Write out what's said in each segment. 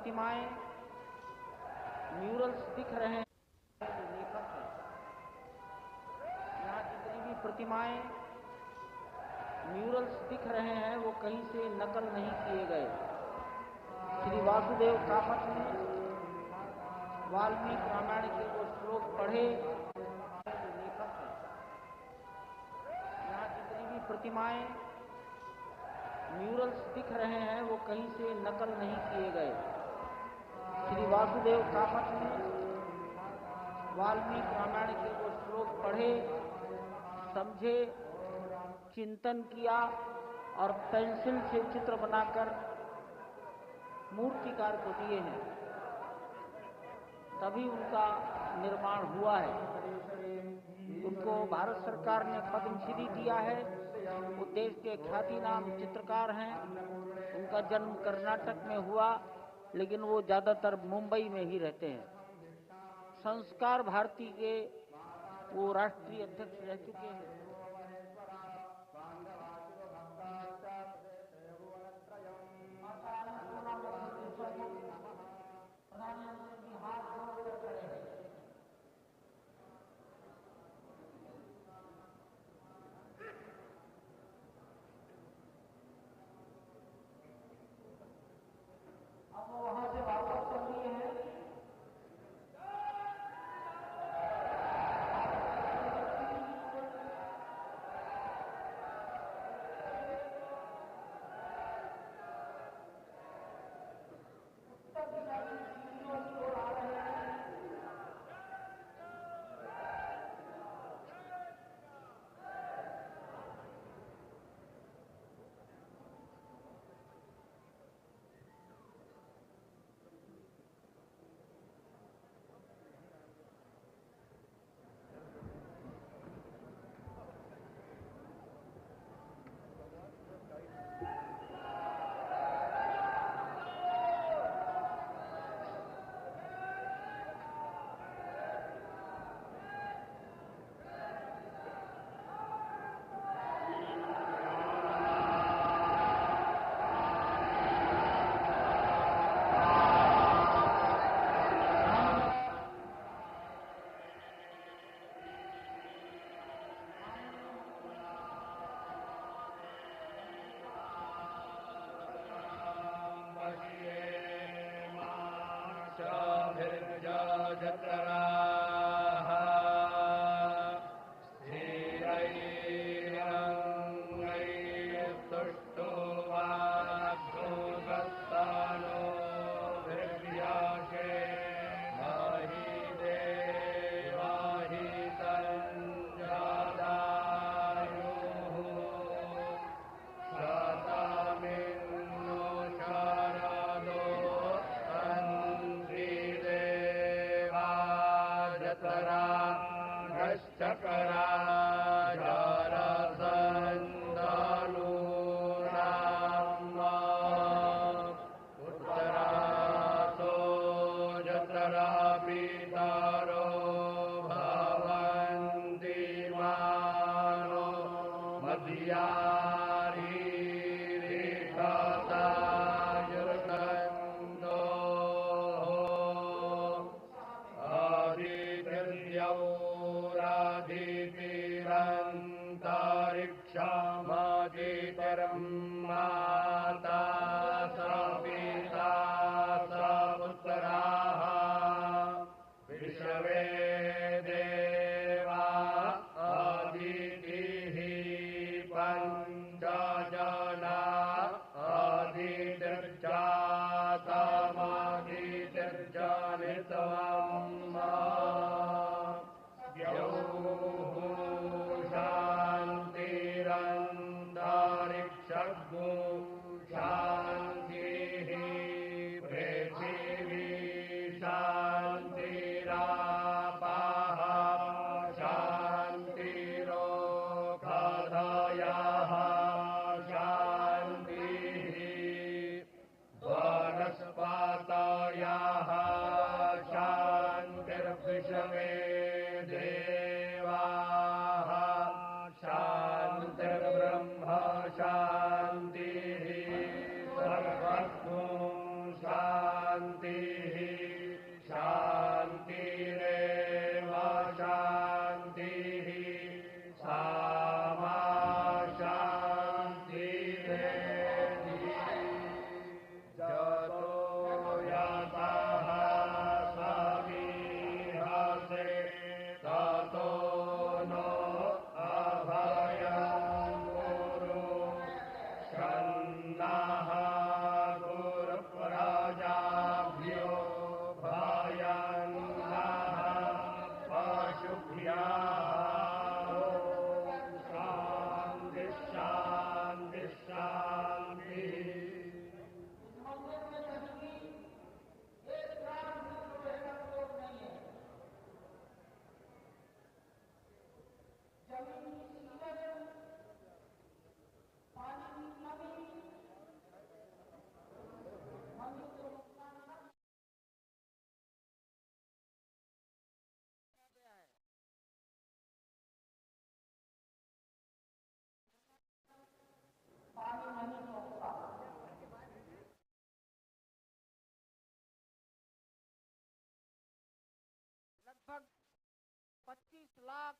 प्रतिमाएं, म्यूरल्स दिख रहे हैं, जो लेखक हैं, यहाँ जितनी भी प्रतिमाएं, म्यूरल्स दिख रहे हैं वो कहीं से नकल नहीं किए गए। श्री वासुदेव कामत ने वाल्मीकि रामायण के वो श्लोक पढ़े, जो लेखक हैं, यहाँ जितनी भी प्रतिमाएं, म्यूरल्स दिख रहे हैं वो कहीं से नकल नहीं किए गए। श्री वासुदेव कामत ने वाल्मीकि रामायण के वो श्लोक पढ़े, समझे, चिंतन किया और पेंसिल से चित्र बनाकर मूर्तिकार को दिए हैं, तभी उनका निर्माण हुआ है। उनको भारत सरकार ने पद्मश्री दिया है। वो देश के ख्यातिनाम चित्रकार हैं। उनका जन्म कर्नाटक में हुआ, लेकिन वो ज़्यादातर मुंबई में ही रहते हैं। संस्कार भारती के वो राष्ट्रीय अध्यक्ष रह चुके हैं। अब वो वहां से वापस चल दिए हैं। लगभग 25 लाख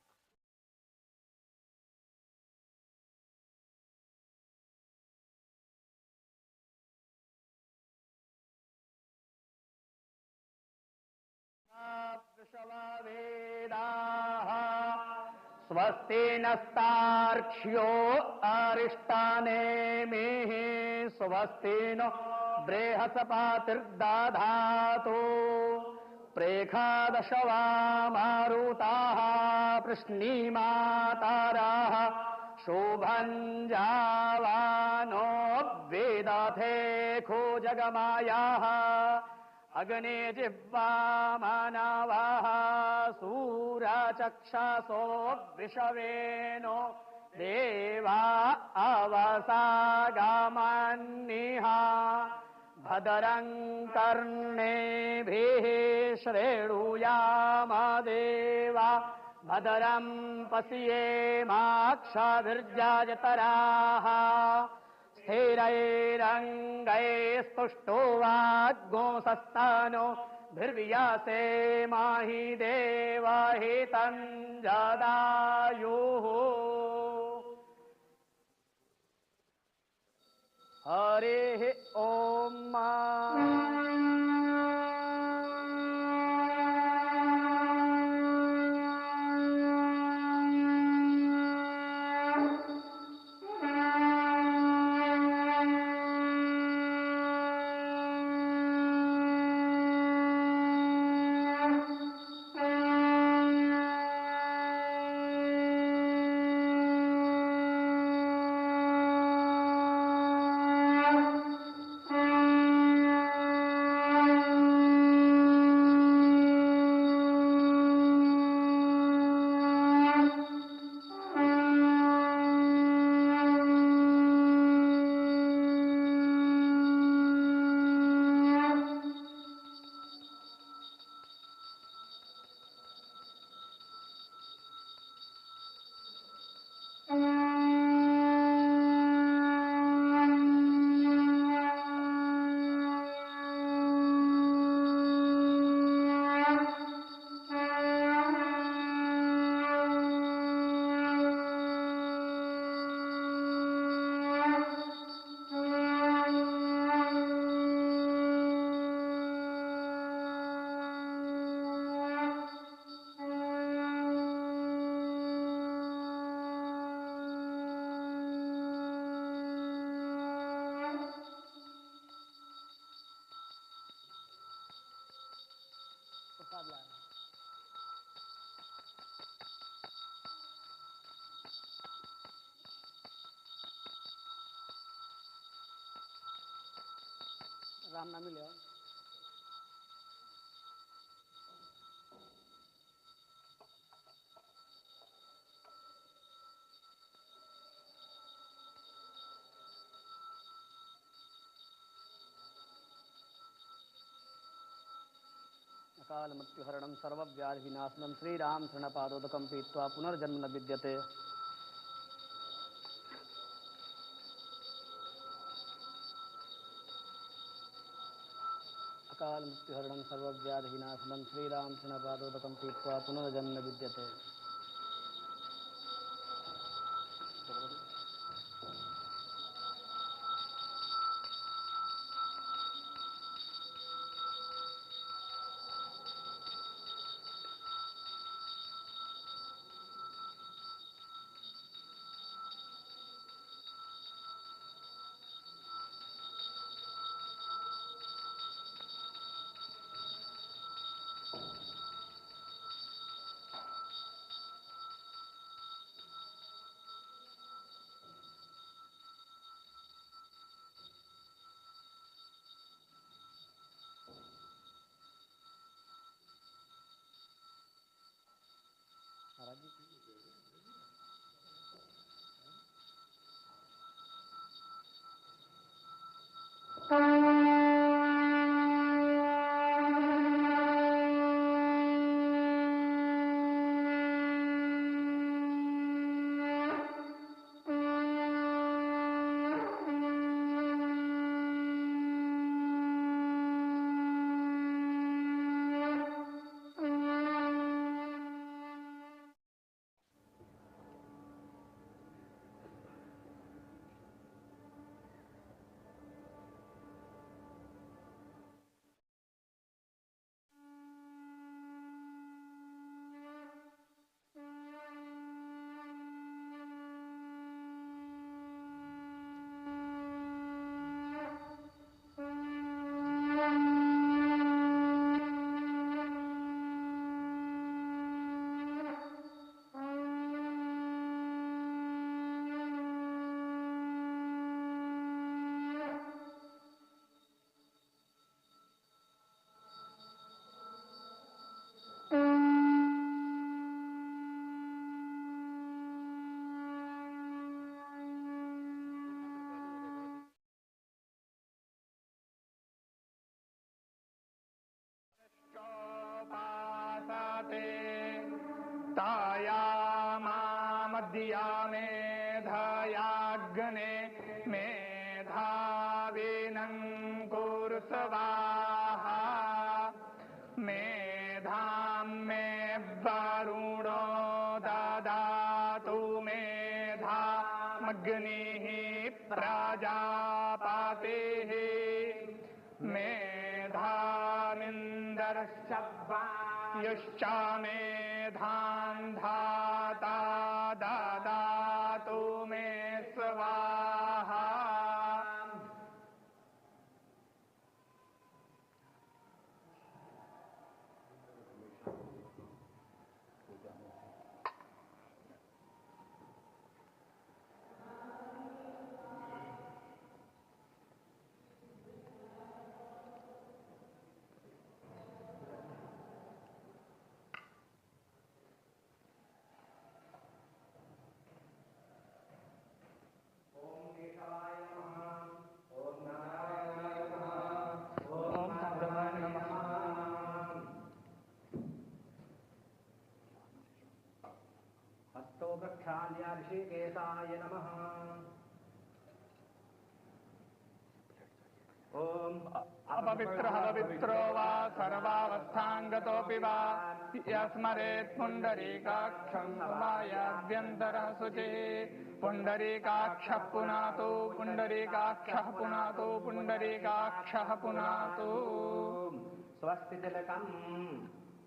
स्वस्ति नस्तार्क्ष्यो अरिष्टानेमिः स्वस्ति नो बृहस्पतिर्दधातु प्रेखादशवा मारुताः पृश्नीमाताराः शोभञ्जावानो वेदथे खो जगमायाः अग्ने जिह्वा मानवाः सूरचक्षसो विषवेनो देवा अवसागामन्निः भद्रं कर्णेभिः श्रेणुयाम देवा भद्रं पश्येमाक्षभिर्जयतराः स्थिरैरङ्गैस्तुष्टो वाग्गोंसस्तनो भिर्व्यासे माहि देवहितं जदायुः हरिः ॐ राम नाम ले अकाल मृत्युहरणं सर्वव्याधिविनाशनं श्रीराम शरणपादोदकं पीत्वा पुनर्जन्म न विद्यते। अकाल मृत्युहरणं सर्वव्याधिविनाशनं श्रीराम शरणपादोदकं पीत्वा पुनर्जन्म न विद्यते। तायामामद्या मेधयाग्ने मेधाविनं कुरु स्वाहा मेधां मे वरुणो ददातु मेधामग्निः प्रजापतिः मेधामिन्द्रश्च वायुश्च मेधां धाता ददातु मे स्वाहा ऋषिकेशाय नमः। ओम अपवित्रः पवित्रो वा सर्वावस्थाङ्गतोऽपि वा यस्मरेत् पुण्डरीकाक्षं वायाभ्यन्तरः शुचिः पुण्डरीकाक्षः पुनातु पुण्डरीकाक्षः पुनातु पुण्डरीकाक्षः पुनातु स्वस्ति तिलकम्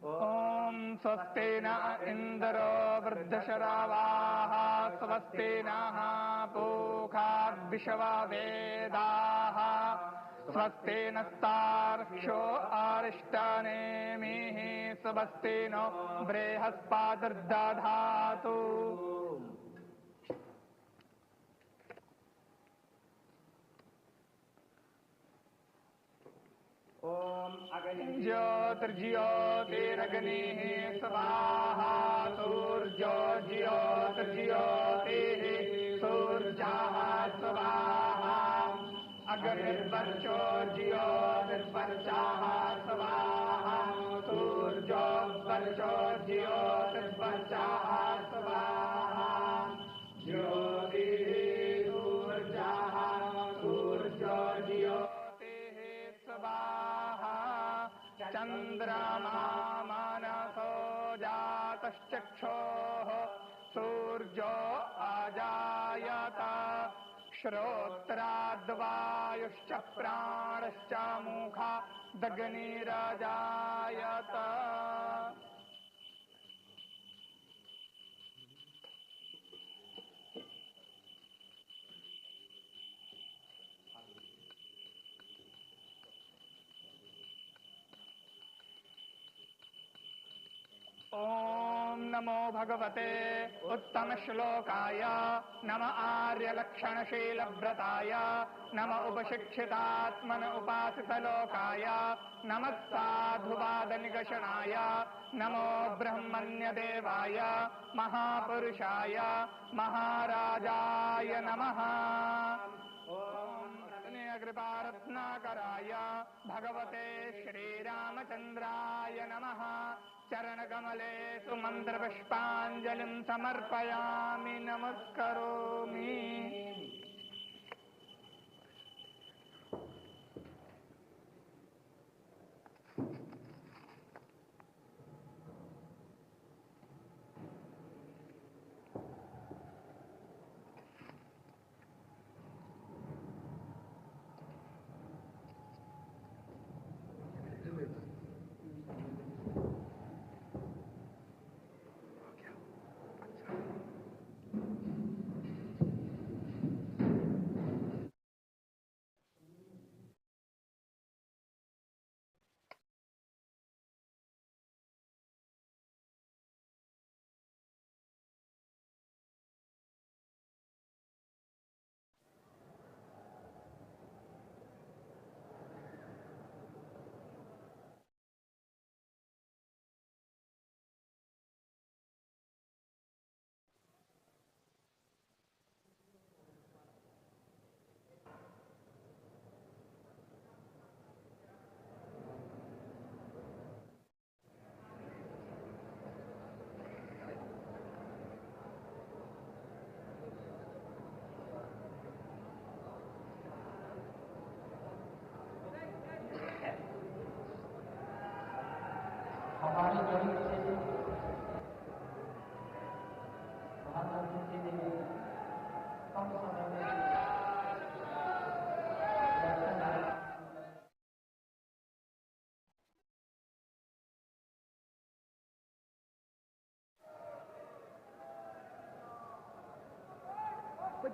ॐ स्वस्ति न इन्द्रो वृद्धशरावाः स्वस्ति नः पूषा विश्ववेदाः स्वस्ति नस्तार्क्ष्यो अरिष्टनेमिः स्वस्ति नो बृहस्पतिर्दधातु ओम ज्योतिर्ज्योतिरग्निः स्वाहा सूर्यो ज्योतिर्ज्योतिः सूर्यः स्वाहा अग्निर्वर्चो ज्योतिर्वर्चः स्वाहा सूर्यो वर्चो ज्योतिर्वर्चः स्वाहा ज्योतिः सूर्यः सूर्यो ज्योतिः स्वाहा चन्द्रमा मनसो जातश्चक्षोः सूर्यो अजायत श्रोत्राद्वायुश्च प्राणश्च मुखादग्निरजायत ओम नमो भगवते उत्तमश्लोकाय नम आर्यलक्षणशीलव्रताय नम उपशिक्षितात्मन उपासितलोकाय नमः साधुवादनिगषणाय नमो ब्रह्मण्यदेवाय महापुरुषाय महाराजाय नमः। कृपारत्नाकराय भगवते श्रीरामचन्द्राय नमः। चरणकमले सुमन्त्रपुष्पाञ्जलिं समर्पयामि नमस्करोमि।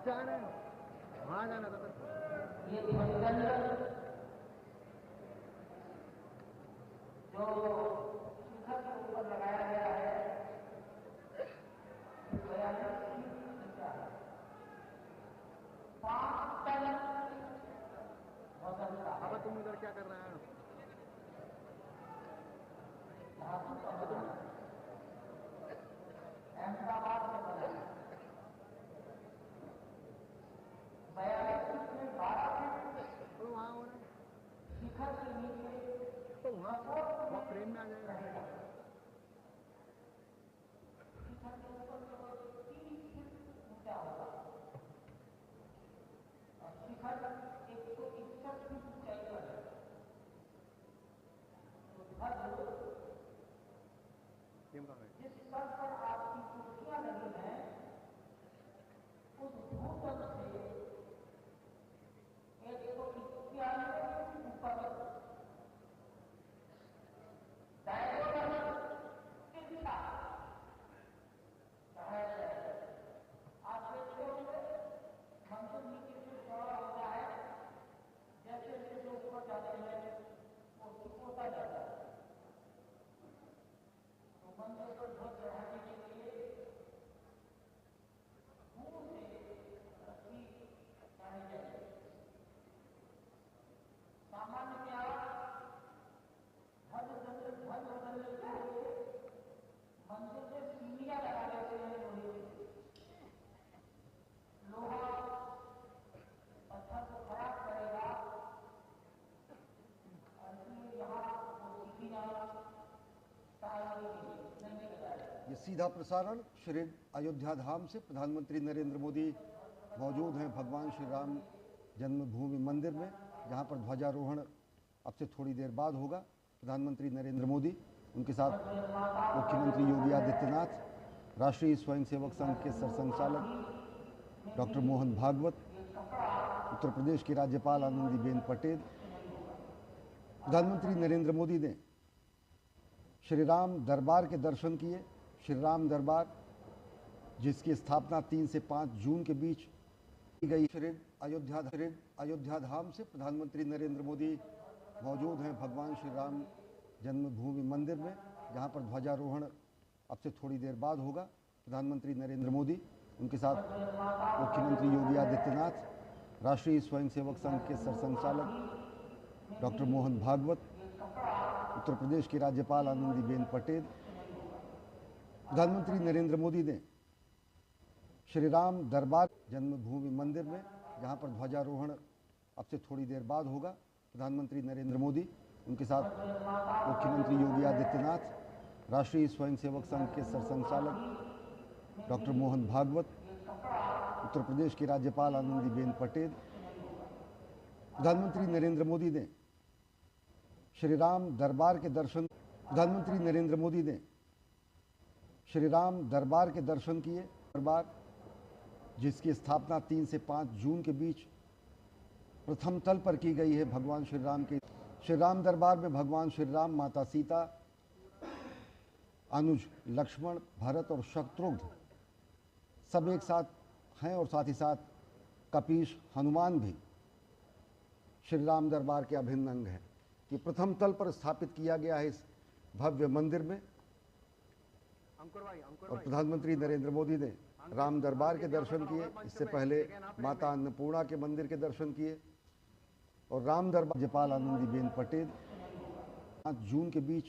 से आ रहे हैं, वहाँ जाना था। ये ध्वजदंड जो शिखर के ऊपर लगाया गया है, 5 टन वजन का अब तुम इधर क्या कर रहे हैं? अहमदाबाद में बना है। 42 में 12 फीट तो वहाँ हो रहा है, शिखर के नीचे तो वहाँ फ्रेम में आ जाएगा। शिखर के ऊपर केवल 30 फीट ऊंचा होगा और शिखर 161 फीट ऊंचाई पर है। तो ध्वज टीम का है। जिस स्तर पर आपकी कुर्सियां लगी हैं, उस भूतल से 191 फीट ऊपर डायगोनल तिरछा चढ़ाया जाएगा। आप देखते होंगे मंदिर नीचे से चौड़ा होता है, जैसे जैसे ऊपर जाते हैं वो सिकोता जाता है। तो मंदिर पर ध्वज चढ़ाने के लिए दूर से रस्सी चढ़ाई जाएगी। सामान्यतया ध्वज बदलने के लिए मंदिर में सीढ़ियां लगा देते हैं लोहे की। लोहा पत्थर को खराब करेगा और इसलिए यहाँ वो सीढ़ियां टालने के लिए नहीं लगाए। ये सीधा प्रसारण श्री अयोध्या धाम से प्रधानमंत्री नरेंद्र मोदी मौजूद हैं भगवान श्री राम जन्मभूमि मंदिर में, जहां पर ध्वजारोहण अब से थोड़ी देर बाद होगा। प्रधानमंत्री नरेंद्र मोदी, उनके साथ मुख्यमंत्री योगी आदित्यनाथ, राष्ट्रीय स्वयंसेवक संघ के सरसंघचालक डॉक्टर मोहन भागवत, उत्तर प्रदेश की राज्यपाल आनंदीबेन पटेल। प्रधानमंत्री नरेंद्र मोदी ने श्री राम दरबार के दर्शन किए। श्री राम दरबार जिसकी स्थापना 3 से 5 जून के बीच की गई। श्री अयोध्या धाम से प्रधानमंत्री नरेंद्र मोदी मौजूद हैं भगवान श्री राम जन्मभूमि मंदिर में, जहां पर ध्वजारोहण अब से थोड़ी देर बाद होगा। प्रधानमंत्री नरेंद्र मोदी, उनके साथ मुख्यमंत्री योगी आदित्यनाथ, राष्ट्रीय स्वयंसेवक संघ के सरसंघचालक डॉक्टर मोहन भागवत, उत्तर प्रदेश की राज्यपाल आनंदीबेन पटेल। प्रधानमंत्री नरेंद्र मोदी ने श्री राम दरबार जन्मभूमि मंदिर में, जहां पर ध्वजारोहण अब से थोड़ी देर बाद होगा। प्रधानमंत्री नरेंद्र मोदी, उनके साथ मुख्यमंत्री योगी आदित्यनाथ, राष्ट्रीय स्वयंसेवक संघ के सरसंघचालक डॉक्टर मोहन भागवत, उत्तर प्रदेश की राज्यपाल आनंदीबेन पटेल। प्रधानमंत्री नरेंद्र मोदी ने श्री राम दरबार के दर्शन प्रधानमंत्री नरेंद्र मोदी ने श्री राम दरबार के दर्शन किए। दरबार जिसकी स्थापना 3 से 5 जून के बीच प्रथम तल पर की गई है भगवान श्री राम के। श्री राम दरबार में भगवान श्री राम, माता सीता, अनुज लक्ष्मण, भरत और शत्रुघ्न सब एक साथ हैं और साथ ही साथ कपीश हनुमान भी श्री राम दरबार के अभिन्न अंग हैं। कि प्रथम तल पर स्थापित किया गया है इस भव्य मंदिर में। और प्रधानमंत्री नरेंद्र मोदी ने राम दरबार के दर्शन किए। इससे पहले माता अन्नपूर्णा के मंदिर के दर्शन किए और राम दरबार राज्यपाल आनंदीबेन पटेल 5 जून के बीच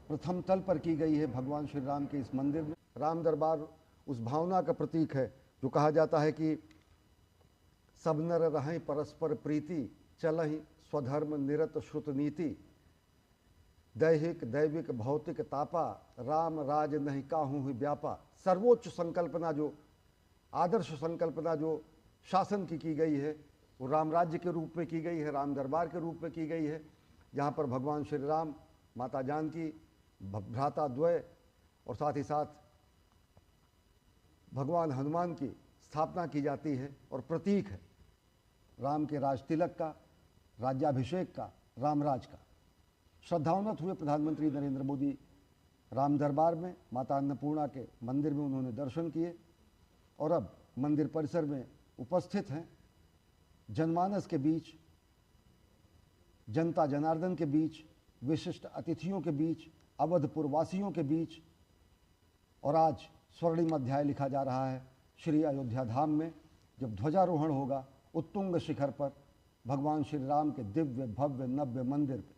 प्रथम तल पर की गई है भगवान श्री राम के इस मंदिर में। राम दरबार उस भावना का प्रतीक है जो कहा जाता है कि सब नर रहें परस्पर प्रीति, चलहि स्वधर्म निरत श्रुत नीति, दैहिक दैविक भौतिक तापा, राम राज नहीं काहू ही व्यापा। सर्वोच्च संकल्पना, जो आदर्श संकल्पना जो शासन की गई है, वो राम राज्य के रूप में की गई है, राम दरबार के रूप में की गई है, जहाँ पर भगवान श्री राम, माता जानकी, भ्राता द्वय और साथ ही साथ भगवान हनुमान की स्थापना की जाती है और प्रतीक है राम के राज तिलक का, राज्याभिषेक का, रामराज का। श्रद्धान्वित हुए प्रधानमंत्री नरेंद्र मोदी राम दरबार में, माता अन्नपूर्णा के मंदिर में उन्होंने दर्शन किए और अब मंदिर परिसर में उपस्थित हैं, जनमानस के बीच, जनता जनार्दन के बीच, विशिष्ट अतिथियों के बीच, अवधपुर वासियों के बीच। और आज स्वर्णिम अध्याय लिखा जा रहा है श्री अयोध्या धाम में, जब ध्वजारोहण होगा उत्तुंग शिखर पर भगवान श्री राम के दिव्य भव्य नव्य मंदिर पे।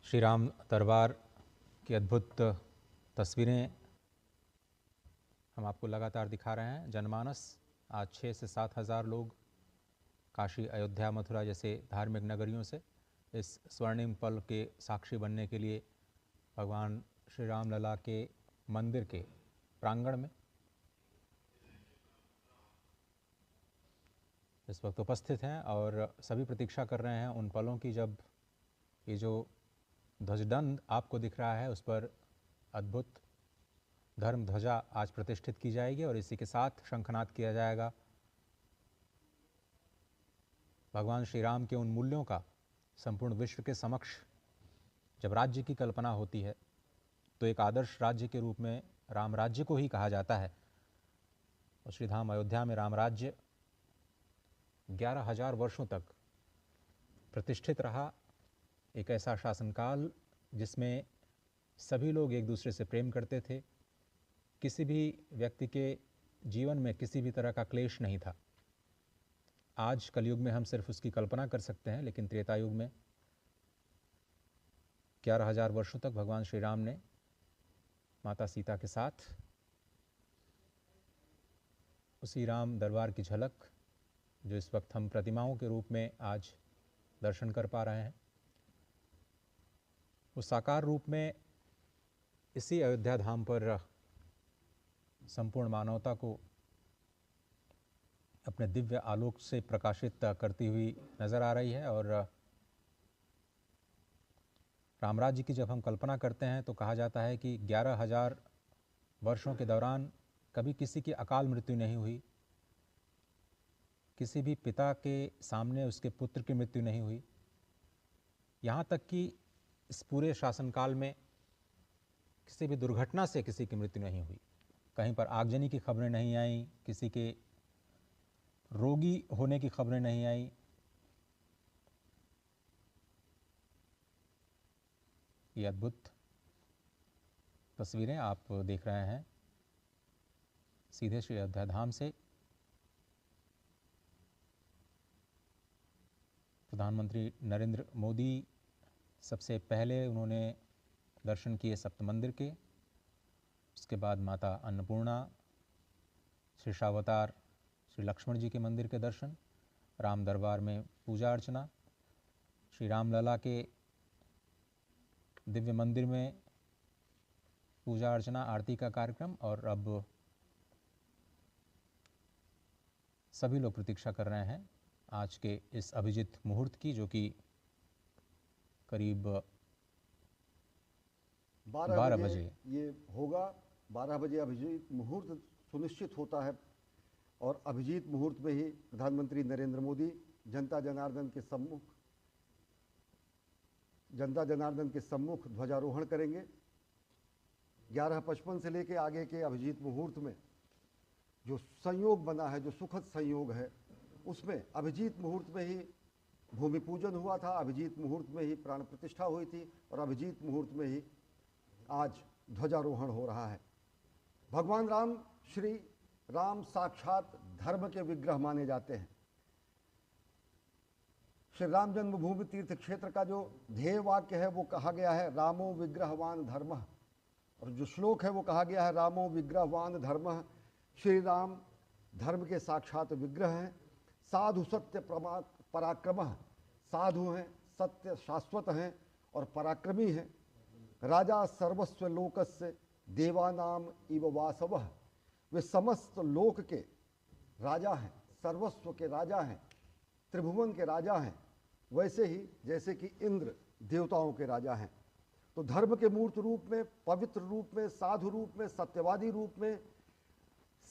श्री राम दरबार की अद्भुत तस्वीरें हम आपको लगातार दिखा रहे हैं। जनमानस आज 6 से 7 हज़ार लोग काशी, अयोध्या, मथुरा जैसे धार्मिक नगरियों से इस स्वर्णिम पल के साक्षी बनने के लिए भगवान श्री राम लला के मंदिर के प्रांगण में इस वक्त उपस्थित हैं और सभी प्रतीक्षा कर रहे हैं उन पलों की जब ये जो ध्वजदंड आपको दिख रहा है उस पर अद्भुत धर्म ध्वजा आज प्रतिष्ठित की जाएगी और इसी के साथ शंखनाद किया जाएगा। भगवान श्री राम के उन मूल्यों का संपूर्ण विश्व के समक्ष जब राज्य की कल्पना होती है तो एक आदर्श राज्य के रूप में राम राज्य को ही कहा जाता है। और श्री धाम अयोध्या में राम राज्य 11,000 वर्षों तक प्रतिष्ठित रहा। एक ऐसा शासनकाल जिसमें सभी लोग एक दूसरे से प्रेम करते थे, किसी भी व्यक्ति के जीवन में किसी भी तरह का क्लेश नहीं था। आज कलयुग में हम सिर्फ उसकी कल्पना कर सकते हैं, लेकिन त्रेता युग में 11,000 वर्षों तक भगवान श्री राम ने माता सीता के साथ उसी राम दरबार की झलक जो इस वक्त हम प्रतिमाओं के रूप में आज दर्शन कर पा रहे हैं, उस साकार रूप में इसी अयोध्या धाम पर संपूर्ण मानवता को अपने दिव्य आलोक से प्रकाशित करती हुई नज़र आ रही है। और रामराज्य की जब हम कल्पना करते हैं तो कहा जाता है कि 11,000 वर्षों के दौरान कभी किसी की अकाल मृत्यु नहीं हुई, किसी भी पिता के सामने उसके पुत्र की मृत्यु नहीं हुई। यहाँ तक कि इस पूरे शासनकाल में किसी भी दुर्घटना से किसी की मृत्यु नहीं हुई। कहीं पर आगजनी की खबरें नहीं आई, किसी के रोगी होने की खबरें नहीं आई। ये अद्भुत तस्वीरें आप देख रहे हैं सीधे श्री अयोध्या धाम से। प्रधानमंत्री नरेंद्र मोदी सबसे पहले उन्होंने दर्शन किए सप्त मंदिर के, उसके बाद माता अन्नपूर्णा, श्री शावतार श्री लक्ष्मण जी के मंदिर के दर्शन, राम दरबार में पूजा अर्चना, श्री रामलला के दिव्य मंदिर में पूजा अर्चना आरती का कार्यक्रम। और अब सभी लोग प्रतीक्षा कर रहे हैं आज के इस अभिजीत मुहूर्त की, जो कि करीब 12 बजे ये होगा। 12 बजे अभिजीत मुहूर्त सुनिश्चित होता है और अभिजीत मुहूर्त में ही प्रधानमंत्री नरेंद्र मोदी जनता जनार्दन के सम्मुख ध्वजारोहण करेंगे। 11:55 से लेकर आगे के अभिजीत मुहूर्त में जो संयोग बना है, जो सुखद संयोग है, उसमें अभिजीत मुहूर्त में ही भूमि पूजन हुआ था, अभिजीत मुहूर्त में ही प्राण प्रतिष्ठा हुई थी और अभिजीत मुहूर्त में ही आज ध्वजारोहण हो रहा है। भगवान राम, श्री राम साक्षात धर्म के विग्रह माने जाते हैं। श्री राम जन्मभूमि तीर्थ क्षेत्र का जो ध्येय वाक्य है वो कहा गया है रामो विग्रहवान धर्मः, और जो श्लोक है वो कहा गया है रामो विग्रहवान धर्मः। श्री राम धर्म के साक्षात विग्रह हैं। साधु सत्य पराक्रमः, साधु हैं, सत्य शाश्वत हैं और पराक्रमी हैं। राजा सर्वस्व लोकस्य देवानाम इव वासवः, वे समस्त लोक के राजा हैं, सर्वस्व के राजा हैं, त्रिभुवन के राजा हैं, वैसे ही जैसे कि इंद्र देवताओं के राजा हैं। तो धर्म के मूर्त रूप में, पवित्र रूप में, साधु रूप में, सत्यवादी रूप में,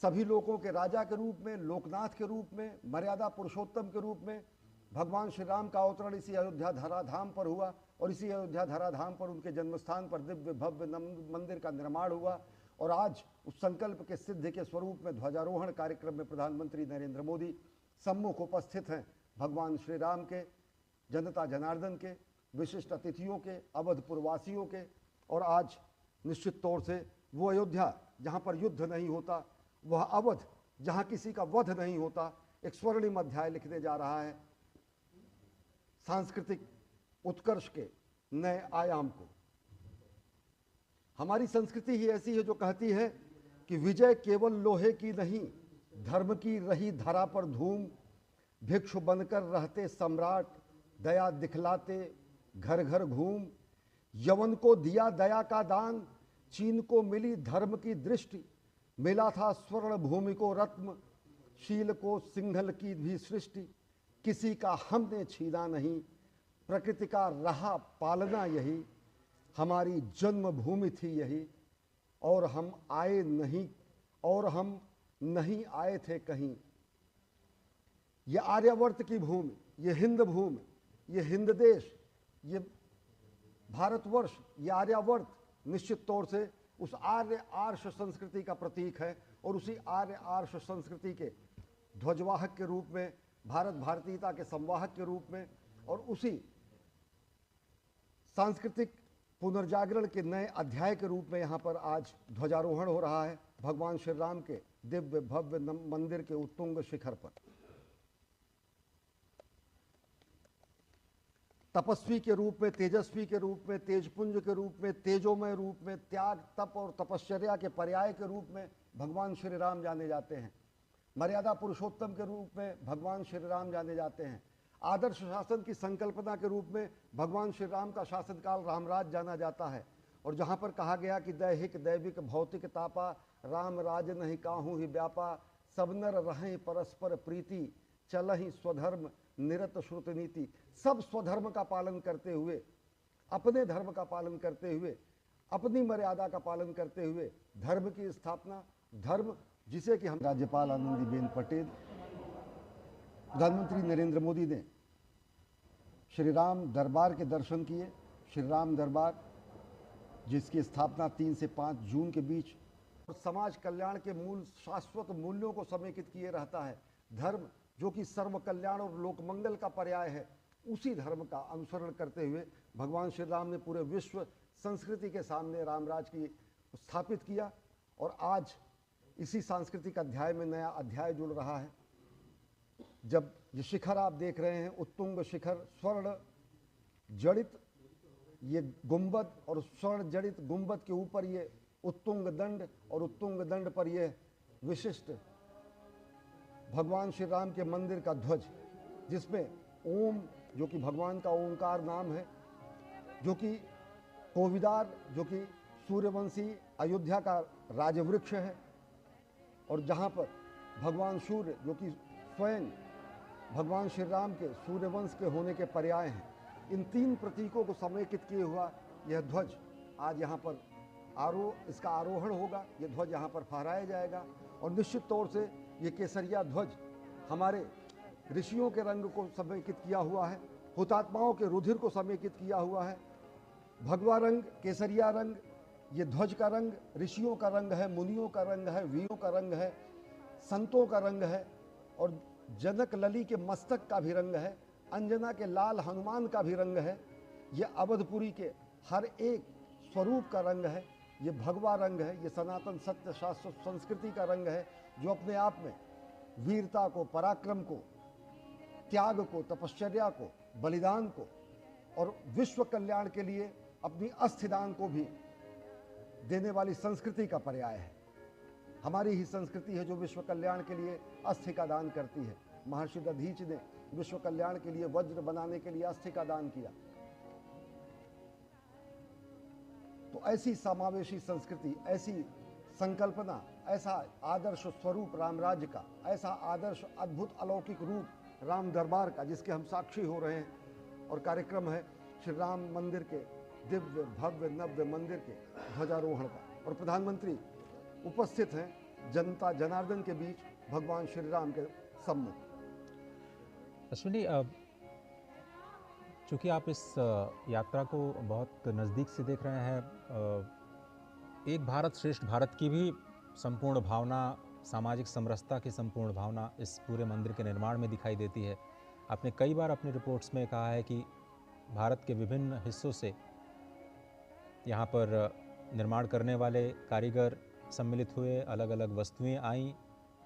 सभी लोगों के राजा के रूप में, लोकनाथ के रूप में, मर्यादा पुरुषोत्तम के रूप में भगवान श्री राम का अवतरण इसी अयोध्या धरा धाम पर हुआ और इसी अयोध्या धराधाम पर उनके जन्मस्थान पर दिव्य भव्य मंदिर का निर्माण हुआ। और आज उस संकल्प के सिद्धि के स्वरूप में ध्वजारोहण कार्यक्रम में प्रधानमंत्री नरेंद्र मोदी सम्मुख उपस्थित हैं। भगवान श्री राम के, जनता जनार्दन के, विशिष्ट अतिथियों के, अवधपुर वासियों के, और आज निश्चित तौर से वो अयोध्या जहाँ पर युद्ध नहीं होता, वह अवध जहाँ किसी का वध नहीं होता, एक स्वर्णिम अध्याय लिखने जा रहा है सांस्कृतिक उत्कर्ष के नए आयाम को। हमारी संस्कृति ही ऐसी है जो कहती है कि विजय केवल लोहे की नहीं, धर्म की रही धरा पर धूम, भिक्षु बनकर रहते सम्राट, दया दिखलाते घर घर घूम, यवन को दिया दया का दान, चीन को मिली धर्म की दृष्टि, मिला था स्वर्ण भूमि को रत्न, शील को सिंघल की भी सृष्टि, किसी का हमने छीना नहीं, प्रकृति का रहा पालना यही, हमारी जन्मभूमि थी यही, और हम नहीं आए थे कहीं। ये आर्यावर्त की भूमि, ये हिंद भूमि, ये हिंद देश, ये भारतवर्ष, ये आर्यावर्त निश्चित तौर से उस आर्य आर्ष संस्कृति का प्रतीक है। और उसी आर्य आर्ष संस्कृति के ध्वजवाहक के रूप में, भारत भारतीयता के संवाहक के रूप में, और उसी सांस्कृतिक पुनर्जागरण के नए अध्याय के रूप में यहाँ पर आज ध्वजारोहण हो रहा है भगवान श्री राम के दिव्य भव्य मंदिर के उत्तुंग शिखर पर। तपस्वी के रूप में, तेजस्वी के रूप में, तेजपुंज के रूप में, तेजोमय रूप में, त्याग, तप और तपश्चर्या के पर्याय के रूप में भगवान श्री राम जाने जाते हैं। मर्यादा पुरुषोत्तम के रूप में भगवान श्री राम जाने जाते हैं। आदर्श शासन की संकल्पना के रूप में भगवान श्री राम का शासनकाल रामराज जाना जाता है। और जहाँ पर कहा गया कि दैहिक दैविक भौतिक तापा, राम राज नहीं काहू ही व्यापा, सब नर रहें परस्पर प्रीति, चलहि स्वधर्म निरत श्रुत नीति। सब स्वधर्म का पालन करते हुए, अपने धर्म का पालन करते हुए, अपनी मर्यादा का पालन करते हुए धर्म की स्थापना, धर्म जिसे कि हम राज्यपाल आनंदीबेन पटेल, प्रधानमंत्री नरेंद्र मोदी ने श्री राम दरबार के दर्शन किए। श्री राम दरबार जिसकी स्थापना 3 से 5 जून के बीच और समाज कल्याण के मूल शाश्वत मूल्यों को समेकित किए रहता है। धर्म जो कि सर्व कल्याण और लोकमंगल का पर्याय है, उसी धर्म का अनुसरण करते हुए भगवान श्री राम ने पूरे विश्व संस्कृति के सामने रामराज की स्थापित किया। और आज इसी सांस्कृतिक अध्याय में नया अध्याय जुड़ रहा है। जब ये शिखर आप देख रहे हैं, उत्तुंग शिखर, स्वर्ण जड़ित ये गुंबद, और स्वर्ण जड़ित गुंबद के ऊपर ये उत्तुंग दंड, और उत्तुंग दंड पर ये विशिष्ट भगवान श्री राम के मंदिर का ध्वज, जिसमें ओम जो कि भगवान का ओंकार नाम है, जो कि कोविदार जो कि सूर्यवंशी अयोध्या का राजवृक्ष है, और जहाँ पर भगवान सूर्य जो कि स्वयं भगवान श्री राम के सूर्यवंश के होने के पर्याय हैं, इन 3 प्रतीकों को समेकित किए हुआ यह ध्वज आज यहाँ पर इसका आरोहण होगा। यह ध्वज यहाँ पर फहराया जाएगा। और निश्चित तौर से ये केसरिया ध्वज हमारे ऋषियों के रंग को समेकित किया हुआ है, हुतात्माओं के रुधिर को समेकित किया हुआ है। भगवा रंग, केसरिया रंग, ये ध्वज का रंग ऋषियों का रंग है, मुनियों का रंग है, वीरों का रंग है, संतों का रंग है, और जनक लली के मस्तक का भी रंग है, अंजना के लाल हनुमान का भी रंग है। ये अवधपुरी के हर एक स्वरूप का रंग है। ये भगवा रंग है, ये सनातन सत्य शास्त्र संस्कृति का रंग है, जो अपने आप में वीरता को, पराक्रम को, त्याग को, तपश्चर्या को, बलिदान को और विश्व कल्याण के लिए अपनी अस्थिदान को भी देने वाली संस्कृति का पर्याय है। हमारी ही संस्कृति है जो विश्व कल्याण के लिए अस्थि का दान करती है। महर्षि दधीच ने विश्व कल्याण के लिए वज्र बनाने के लिए अस्थि का दान किया। तो ऐसी समावेशी संस्कृति, ऐसी संकल्पना, ऐसा आदर्श स्वरूप राम राज्य का, ऐसा आदर्श अद्भुत अलौकिक रूप राम दरबार का, जिसके हम साक्षी हो रहे हैं। और कार्यक्रम है श्री राम मंदिर के दिव्य भव्य नव्य मंदिर के ध्वजारोहण का, और प्रधानमंत्री उपस्थित हैं जनता जनार्दन के बीच भगवान श्री राम के सम्मुख। अश्विनी, चूँकि आप इस यात्रा को बहुत नज़दीक से देख रहे हैं, एक भारत श्रेष्ठ भारत की भी संपूर्ण भावना, सामाजिक समरसता की संपूर्ण भावना इस पूरे मंदिर के निर्माण में दिखाई देती है। आपने कई बार अपनी रिपोर्ट्स में कहा है कि भारत के विभिन्न हिस्सों से यहाँ पर निर्माण करने वाले कारीगर सम्मिलित हुए, अलग अलग वस्तुएं आईं,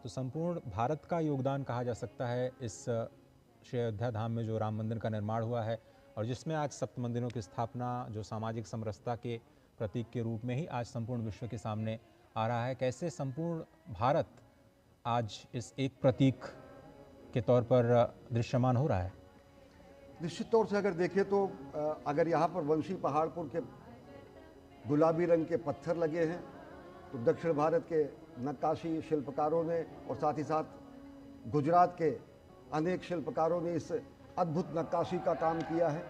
तो संपूर्ण भारत का योगदान कहा जा सकता है इस श्री अयोध्या धाम में जो राम मंदिर का निर्माण हुआ है, और जिसमें आज सप्त मंदिरों की स्थापना जो सामाजिक समरसता के प्रतीक के रूप में ही आज संपूर्ण विश्व के सामने आ रहा है। कैसे संपूर्ण भारत आज इस एक प्रतीक के तौर पर दृश्यमान हो रहा है? निश्चित तौर से अगर देखें तो अगर यहाँ पर वंशी पहाड़पुर के गुलाबी रंग के पत्थर लगे हैं, तो दक्षिण भारत के नक्काशी शिल्पकारों ने और साथ ही साथ गुजरात के अनेक शिल्पकारों ने इस अद्भुत नक्काशी का काम किया है।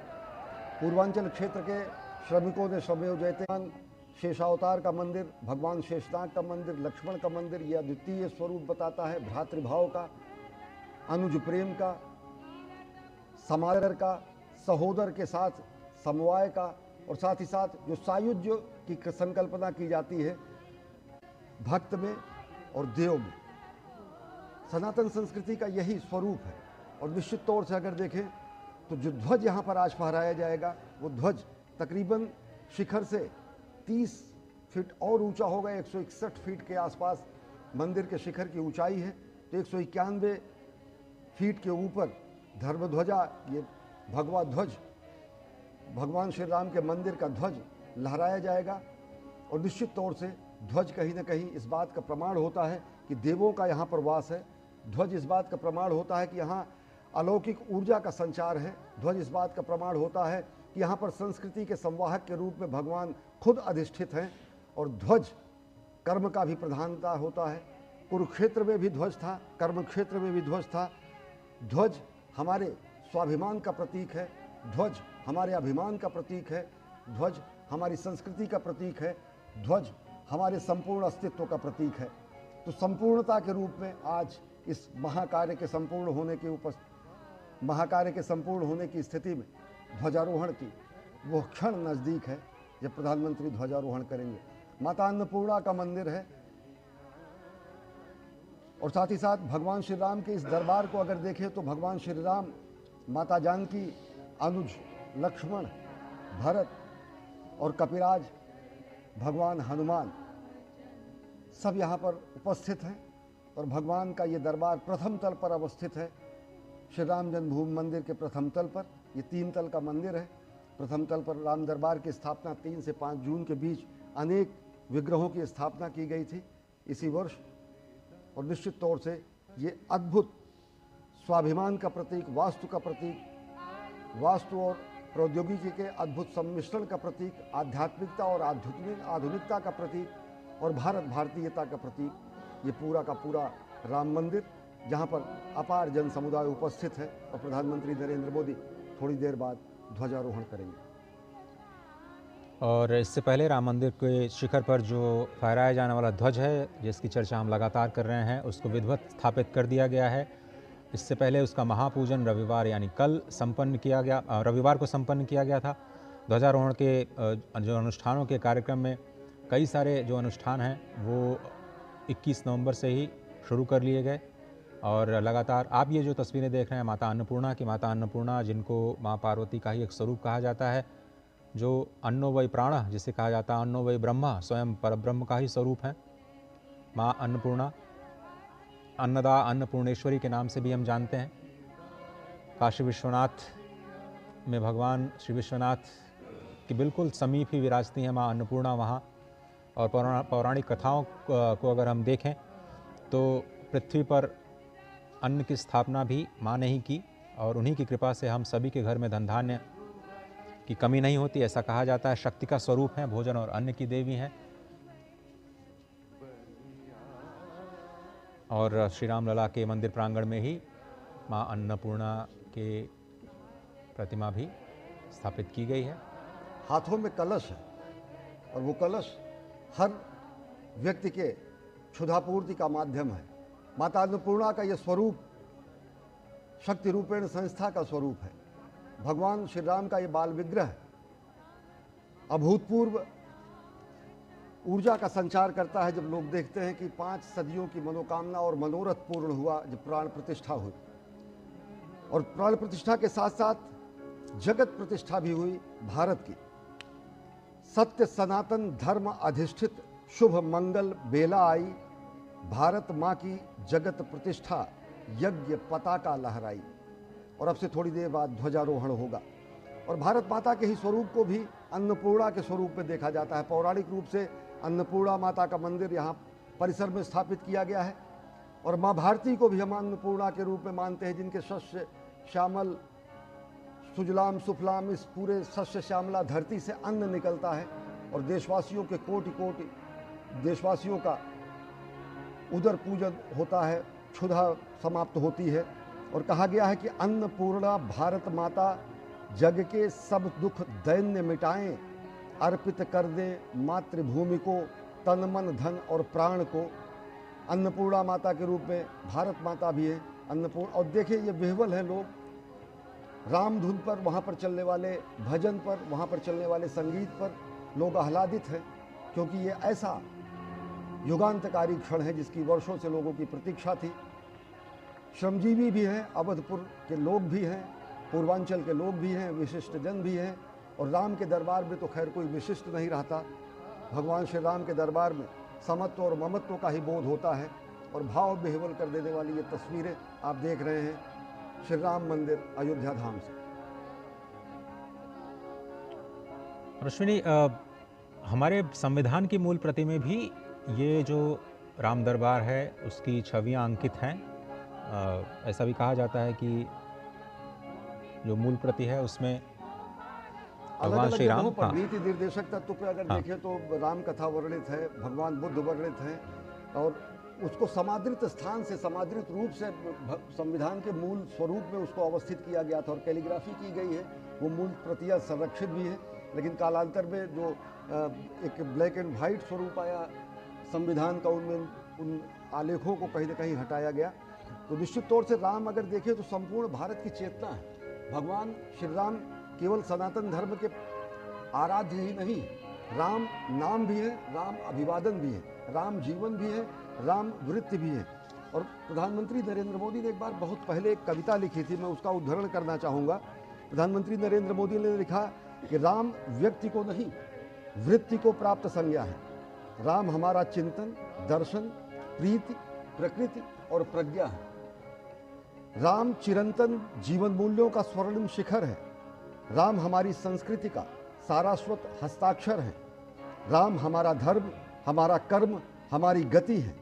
पूर्वांचल क्षेत्र के श्रमिकों ने श्रमेव जयते शेषावतार का मंदिर, भगवान शेषनाग का मंदिर, लक्ष्मण का मंदिर, यह अद्वितीय स्वरूप बताता है भ्रातृभाव का, अनुज प्रेम का, समादर का, सहोदर के साथ समवाय का, और साथ ही साथ जो सायुज्य की संकल्पना की जाती है भक्त में और देव में। सनातन संस्कृति का यही स्वरूप है। और निश्चित तौर से अगर देखें तो जो ध्वज यहाँ पर आज फहराया जाएगा, वो ध्वज तकरीबन शिखर से 30 फीट और ऊंचा होगा। 161 फीट के आसपास मंदिर के शिखर की ऊंचाई है। तो 191 फीट के ऊपर धर्मध्वजा, ये भगवा ध्वज, भगवान श्री राम के मंदिर का ध्वज लहराया जाएगा। और निश्चित तौर से ध्वज कहीं ना कहीं इस बात का प्रमाण होता है कि देवों का यहाँ पर वास है। ध्वज इस बात का प्रमाण होता है कि यहाँ अलौकिक ऊर्जा का संचार है। ध्वज इस बात का प्रमाण होता है कि यहाँ पर संस्कृति के संवाहक के रूप में भगवान खुद अधिष्ठित हैं। और ध्वज कर्म का भी प्रधानता होता है। कुरुक्षेत्र में भी ध्वज था, कर्म क्षेत्र में भी ध्वज था। ध्वज हमारे स्वाभिमान का प्रतीक है, ध्वज हमारे अभिमान का प्रतीक है, ध्वज हमारी संस्कृति का प्रतीक है, ध्वज हमारे संपूर्ण अस्तित्व का प्रतीक है। तो संपूर्णता के रूप में आज इस महाकार्य के संपूर्ण होने की स्थिति में ध्वजारोहण की वो क्षण नज़दीक है जब प्रधानमंत्री ध्वजारोहण करेंगे। माता अन्नपूर्णा का मंदिर है और साथ ही साथ भगवान श्री राम के इस दरबार को अगर देखें तो भगवान श्री राम, माता जानकी, अनुज, लक्ष्मण, भरत और कपिराज, भगवान हनुमान सब यहाँ पर उपस्थित हैं। और भगवान का ये दरबार प्रथम तल पर अवस्थित है। श्री राम जन्मभूमि मंदिर के प्रथम तल पर, ये 3 तल का मंदिर है। प्रथम तल पर राम दरबार की स्थापना 3 से 5 जून के बीच अनेक विग्रहों की स्थापना की गई थी इसी वर्ष। और निश्चित तौर से ये अद्भुत स्वाभिमान का प्रतीक, वास्तु का प्रतीक, वास्तु और प्रौद्योगिकी के अद्भुत सम्मिश्रण का प्रतीक, आध्यात्मिकता और आधुनिकता का प्रतीक और भारत भारतीयता का प्रतीक, ये पूरा का पूरा राम मंदिर, जहाँ पर अपार जन समुदाय उपस्थित है। और प्रधानमंत्री नरेंद्र मोदी थोड़ी देर बाद ध्वजारोहण करेंगे। और इससे पहले राम मंदिर के शिखर पर जो फहराया जाने वाला ध्वज है, जिसकी चर्चा हम लगातार कर रहे हैं, उसको विधिवत स्थापित कर दिया गया है। इससे पहले उसका महापूजन रविवार यानी कल संपन्न किया गया, रविवार को संपन्न किया गया था। ध्वजारोहण के जो अनुष्ठानों के कार्यक्रम में कई सारे जो अनुष्ठान हैं वो 21 नवंबर से ही शुरू कर लिए गए। और लगातार आप ये जो तस्वीरें देख रहे हैं माता अन्नपूर्णा की, माता अन्नपूर्णा जिनको माँ पार्वती का ही एक स्वरूप कहा जाता है, जो अन्नो वै प्राण जिसे कहा जाता है, अन्नो वै ब्रह्मा, स्वयं परब्रह्म का ही स्वरूप है माँ अन्नपूर्णा। अन्नदा, अन्नपूर्णेश्वरी के नाम से भी हम जानते हैं। काशी विश्वनाथ में भगवान श्री विश्वनाथ की बिल्कुल समीप ही विराजती हैं माँ अन्नपूर्णा वहाँ। और पौराणिक कथाओं को अगर हम देखें तो पृथ्वी पर अन्न की स्थापना भी माँ ने ही की, और उन्हीं की कृपा से हम सभी के घर में धन धान्य की कमी नहीं होती, ऐसा कहा जाता है। शक्ति का स्वरूप है, भोजन और अन्न की देवी हैं। और श्री राम लला के मंदिर प्रांगण में ही माँ अन्नपूर्णा के प्रतिमा भी स्थापित की गई है। हाथों में कलश है और वो कलश हर व्यक्ति के क्षुधापूर्ति का माध्यम है। माता अन्नपूर्णा का ये स्वरूप शक्ति रूपेण संस्था का स्वरूप है। भगवान श्री राम का ये बाल विग्रह अभूतपूर्व ऊर्जा का संचार करता है जब लोग देखते हैं कि 5 सदियों की मनोकामना और मनोरथ पूर्ण हुआ, जब प्राण प्रतिष्ठा हुई। और प्राण प्रतिष्ठा के साथ साथ जगत प्रतिष्ठा भी हुई भारत की। सत्य सनातन धर्म अधिष्ठित शुभ मंगल बेला आई, भारत माँ की जगत प्रतिष्ठा यज्ञ पताका लहराई। और अब से थोड़ी देर बाद ध्वजारोहण होगा। और भारत माता के ही स्वरूप को भी अन्नपूर्णा के स्वरूप में देखा जाता है। पौराणिक रूप से अन्नपूर्णा माता का मंदिर यहाँ परिसर में स्थापित किया गया है। और माँ भारती को भी हम अन्नपूर्णा के रूप में मानते हैं, जिनके शस्य श्यामल सुजलाम सुफलाम इस पूरे शस्य श्यामला धरती से अन्न निकलता है। और देशवासियों के कोटि कोटि देशवासियों का उदर पूजन होता है, क्षुधा समाप्त होती है। और कहा गया है कि अन्नपूर्णा भारत माता जग के सब दुख दैन्य मिटाएं, अर्पित कर दे मातृभूमि को तन मन धन और प्राण को। अन्नपूर्णा माता के रूप में भारत माता भी है अन्नपूर्ण। और देखिए ये विह्वल हैं लोग, राम धुन पर, वहाँ पर चलने वाले भजन पर, वहाँ पर चलने वाले संगीत पर लोग आह्लादित हैं, क्योंकि ये ऐसा युगांतकारी क्षण है जिसकी वर्षों से लोगों की प्रतीक्षा थी। श्रमजीवी भी हैं, अवधपुर के लोग भी हैं, पूर्वांचल के लोग भी हैं, विशिष्ट जन भी हैं। और राम के दरबार में तो खैर कोई विशिष्ट नहीं रहता। भगवान श्री राम के दरबार में समत्व और ममत्व का ही बोध होता है। और भाव विह्वल कर देने वाली ये तस्वीरें आप देख रहे हैं श्री राम मंदिर अयोध्या धाम से। अश्विनी, हमारे संविधान की मूल प्रति में भी ये जो राम दरबार है उसकी छवियां अंकित हैं। ऐसा भी कहा जाता है कि जो मूल प्रति है उसमें भगवान श्री राम, पर नीति निर्देशक तत्व पे अगर देखें तो राम कथा वर्णित है, भगवान बुद्ध वर्णित हैं। और उसको समादृत स्थान से, समादृत रूप से संविधान के मूल स्वरूप में उसको अवस्थित किया गया था और कैलीग्राफी की गई है। वो मूल प्रतियां संरक्षित भी हैं, लेकिन कालांतर में जो एक ब्लैक एंड वाइट स्वरूप आया संविधान का, उनमें उन आलेखों को कहीं ना कहीं हटाया गया। तो निश्चित तौर से राम अगर देखें तो संपूर्ण भारत की चेतना है। भगवान श्री राम केवल सनातन धर्म के आराध्य ही नहीं, राम नाम भी है, राम अभिवादन भी है, राम जीवन भी है, राम वृत्ति भी है। और प्रधानमंत्री नरेंद्र मोदी ने एक बार बहुत पहले एक कविता लिखी थी, मैं उसका उद्धरण करना चाहूँगा। प्रधानमंत्री नरेंद्र मोदी ने लिखा कि राम व्यक्ति को नहीं, वृत्ति को प्राप्त संज्ञा है। राम हमारा चिंतन, दर्शन, प्रीति, प्रकृति और प्रज्ञा है। राम चिरंतन जीवन मूल्यों का स्वर्णिम शिखर है। राम हमारी संस्कृति का सारस्वत हस्ताक्षर है। राम हमारा धर्म, हमारा कर्म, हमारी गति है।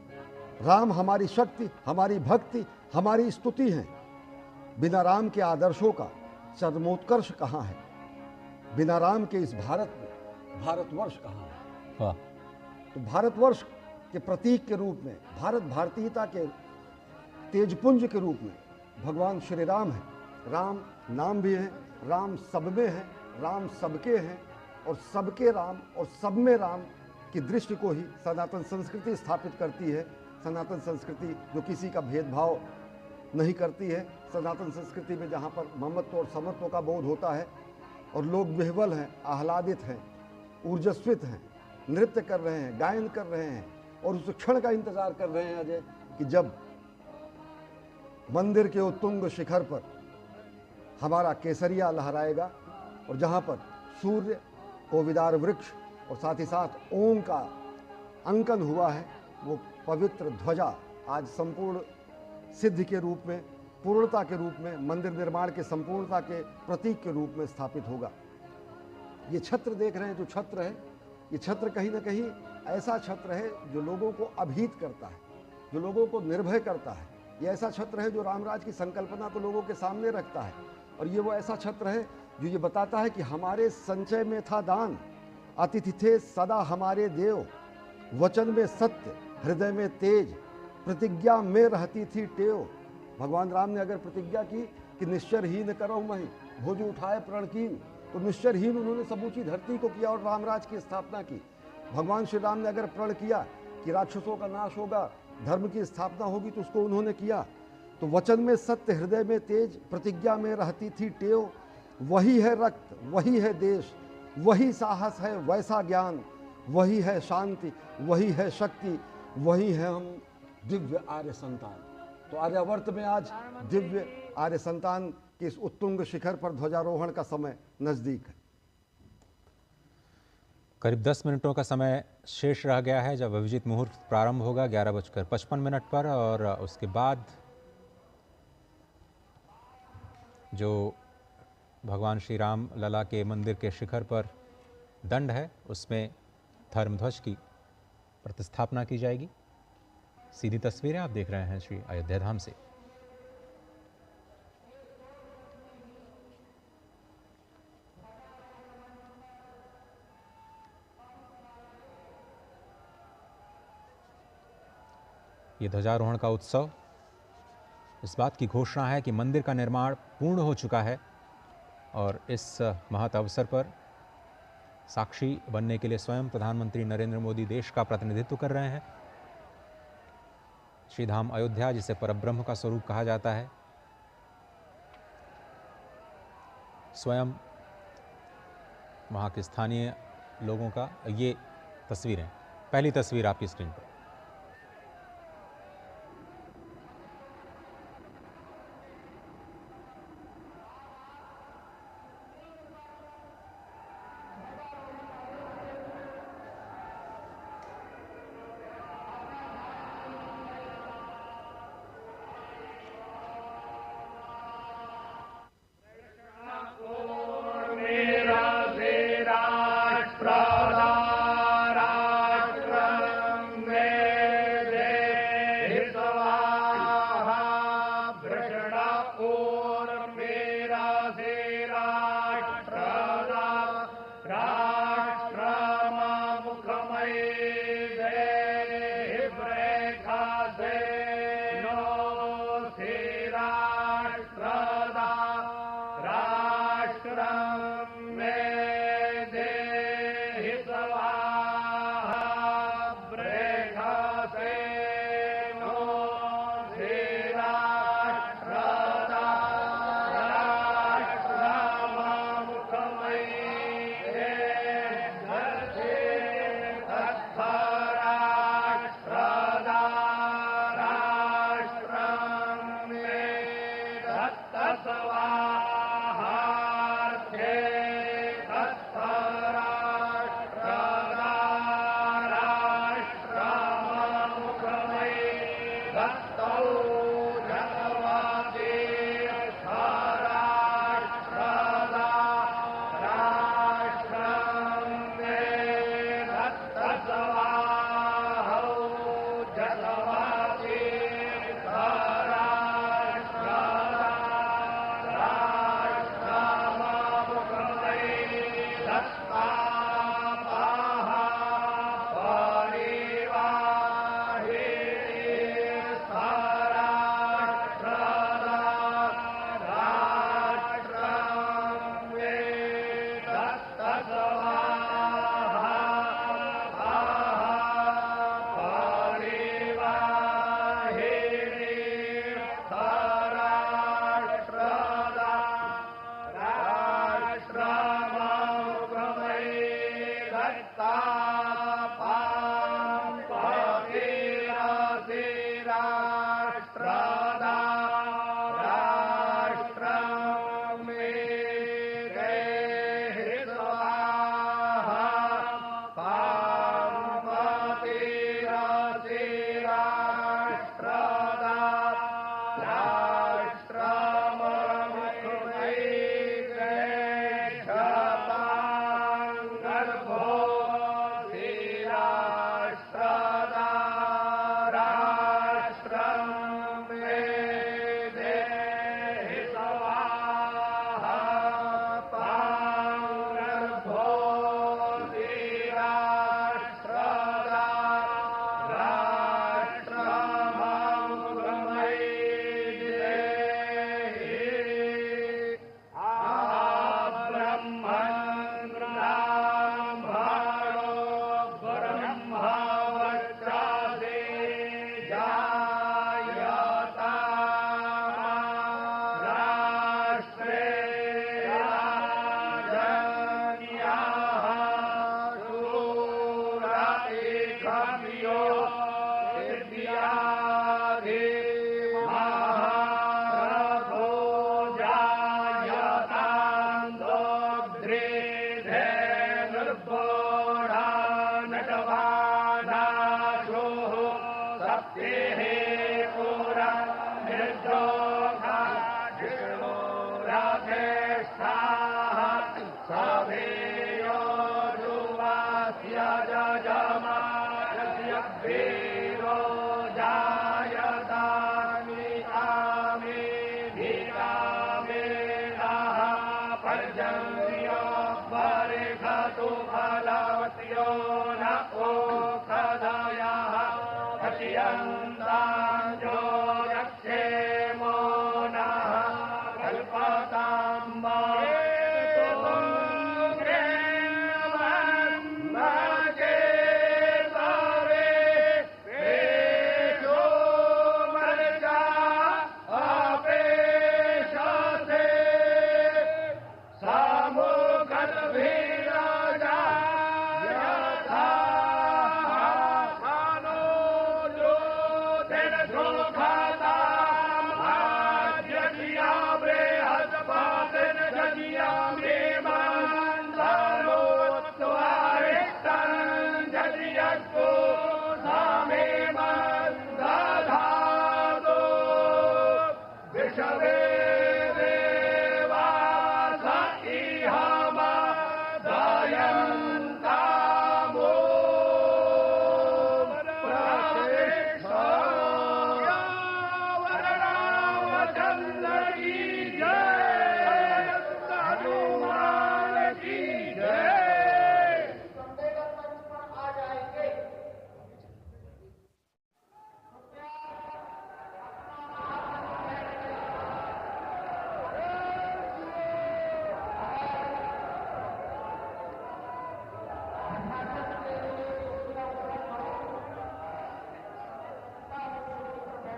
राम हमारी शक्ति, हमारी भक्ति, हमारी स्तुति है। बिना राम के आदर्शों का चरमोत्कर्ष कहाँ है? बिना राम के इस भारत में भारतवर्ष कहाँ है? वाह। तो भारतवर्ष के प्रतीक के रूप में, भारत भारतीयता के तेजपुंज के रूप में भगवान श्री राम है। राम नाम भी है, राम सब में है, राम सबके हैं। और सबके राम और सब में राम की दृष्टि को ही सनातन संस्कृति स्थापित करती है। सनातन संस्कृति जो किसी का भेदभाव नहीं करती है, सनातन संस्कृति में जहाँ पर ममत्व और समत्व का बोध होता है और लोग विह्वल हैं, आह्लादित हैं, ऊर्जस्वित हैं, नृत्य कर रहे हैं, गायन कर रहे हैं और उस क्षण का इंतजार कर रहे हैं अजय कि जब मंदिर के उत्तुंग शिखर पर हमारा केसरिया लहराएगा और जहाँ पर सूर्य, कोविदार वृक्ष और साथ ही साथ ओम का अंकन हुआ है, वो पवित्र ध्वजा आज संपूर्ण सिद्धि के रूप में, पूर्णता के रूप में, मंदिर निर्माण के संपूर्णता के प्रतीक के रूप में स्थापित होगा। ये छत्र देख रहे हैं, जो छत्र है, ये छत्र कहीं ना कहीं ऐसा छत्र है जो लोगों को अभीत करता है, जो लोगों को निर्भय करता है। ये ऐसा छत्र है जो रामराज की संकल्पना को लोगों के सामने रखता है। और ये वो ऐसा छत्र है जो ये बताता है कि हमारे संचय में था दान, अतिथि थे सदा हमारे देव, वचन में सत्य, हृदय में तेज, प्रतिज्ञा में रहती थी टेव। भगवान राम ने अगर प्रतिज्ञा की कि निश्चरहीन करो मैं, भुज उठाए प्रणकीन, तो निश्चरहीन उन्होंने समूची धरती को किया और रामराज की स्थापना की। भगवान श्री राम ने अगर प्रण किया कि राक्षसों का नाश होगा, धर्म की स्थापना होगी, तो उसको उन्होंने किया। तो वचन में सत्य, हृदय में तेज, प्रतिज्ञा में रहती थी टेव, वही है रक्त, वही है देश, वही साहस है, वैसा ज्ञान, वही है शांति, वही है शक्ति, वही है हम दिव्य आर्य संतान। तो आर्यावर्त में आज दिव्य आर्य संतान के इस उत्तुंग शिखर पर ध्वजारोहण का समय नजदीक है। करीब 10 मिनटों का समय शेष रह गया है जब अभिजीत मुहूर्त प्रारंभ होगा 11:55 पर, और उसके बाद जो भगवान श्री राम लला के मंदिर के शिखर पर दंड है उसमें धर्मध्वज की प्रतिस्थापना की जाएगी। सीधी तस्वीरें आप देख रहे हैं श्री अयोध्या धाम से। ये ध्वजारोहण का उत्सव इस बात की घोषणा है कि मंदिर का निर्माण पूर्ण हो चुका है और इस महत अवसर पर साक्षी बनने के लिए स्वयं प्रधानमंत्री नरेंद्र मोदी देश का प्रतिनिधित्व कर रहे हैं। श्री धाम अयोध्या, जिसे परब्रह्म का स्वरूप कहा जाता है, स्वयं वहाँ के स्थानीय लोगों का ये तस्वीरें, पहली तस्वीर आपकी स्क्रीन पर।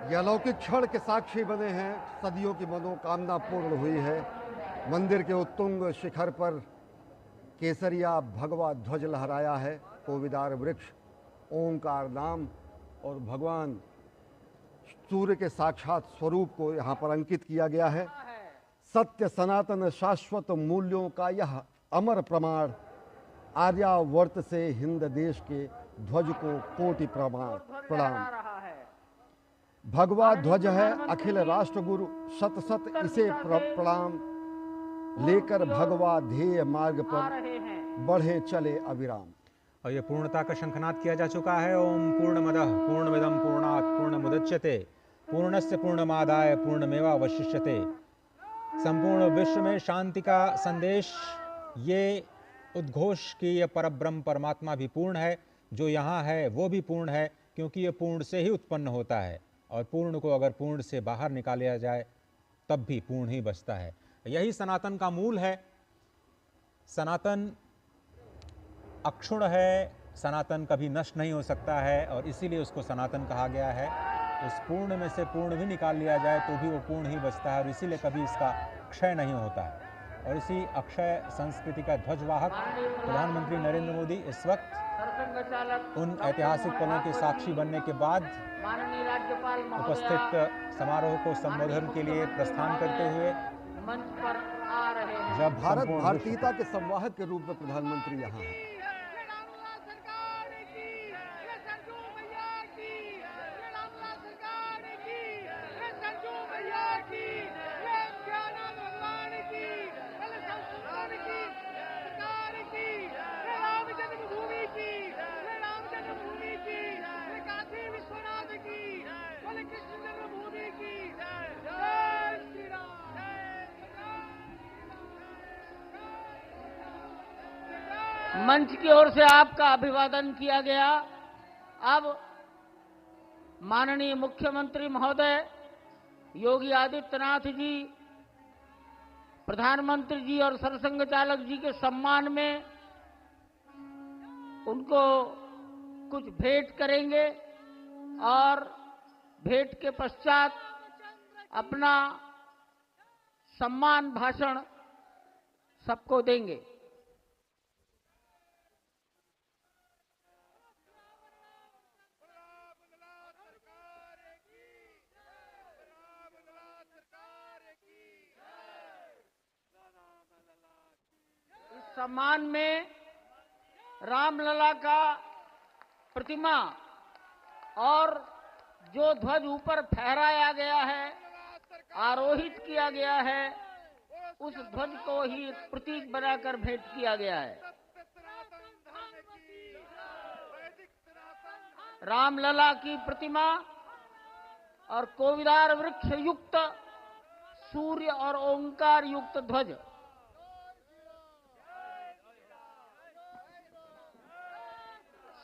ये अलौकिक क्षण के साक्षी बने हैं। सदियों की मनोकामना पूर्ण हुई है। मंदिर के उत्तुंग शिखर पर केसरिया भगवा ध्वज लहराया है। कोविदार वृक्ष, ओंकार नाम और भगवान सूर्य के साक्षात स्वरूप को यहाँ पर अंकित किया गया है। सत्य सनातन शाश्वत मूल्यों का यह अमर प्रमाण, आर्यावर्त से हिंद देश के ध्वज को कोटि प्रणाम। भगवा ध्वज है अखिल राष्ट्रगुरु, शत शत इसे प्रणाम। लेकर भगवा ध्येय मार्ग पर बढ़े चले अविराम। और ये पूर्णता का शंखनाद किया जा चुका है। ओम पूर्णमदः पूर्णमिदं पूर्णात् पूर्णमुदच्यते पूर्णस्य पूर्णमादाय पूर्णमेवावशिष्यते। संपूर्ण विश्व में शांति का संदेश, ये उद्घोष कि ये परब्रह्म परमात्मा भी पूर्ण है, जो यहाँ है वो भी पूर्ण है, क्योंकि ये पूर्ण से ही उत्पन्न होता है और पूर्ण को अगर पूर्ण से बाहर निकाला जाए तब भी पूर्ण ही बचता है। यही सनातन का मूल है। सनातन अक्षुण्ण है, सनातन कभी नष्ट नहीं हो सकता है और इसीलिए उसको सनातन कहा गया है। उस पूर्ण में से पूर्ण भी निकाल लिया जाए तो भी वो पूर्ण ही बचता है और इसीलिए कभी इसका क्षय नहीं होता है। और इसी अक्षय संस्कृति का ध्वजवाहक प्रधानमंत्री नरेंद्र मोदी इस वक्त उन ऐतिहासिक पलों के साक्षी बनने के बाद उपस्थित समारोह को संबोधन के लिए प्रस्थान करते हुए मंच पर आ रहे हैं। जब भारत भारतीयता के संवाहक के रूप में प्रधानमंत्री यहाँ हैं। मंच की ओर से आपका अभिवादन किया गया। अब माननीय मुख्यमंत्री महोदय योगी आदित्यनाथ जी, प्रधानमंत्री जी और सरसंघ चालक जी के सम्मान में उनको कुछ भेंट करेंगे और भेंट के पश्चात अपना सम्मान भाषण सबको देंगे। सम्मान में रामलला का प्रतिमा और जो ध्वज ऊपर फहराया गया है, आरोहित किया गया है, उस ध्वज को ही प्रतीक बनाकर भेंट किया गया है। रामलला की प्रतिमा और कोविदार वृक्ष युक्त सूर्य और ओंकार युक्त ध्वज।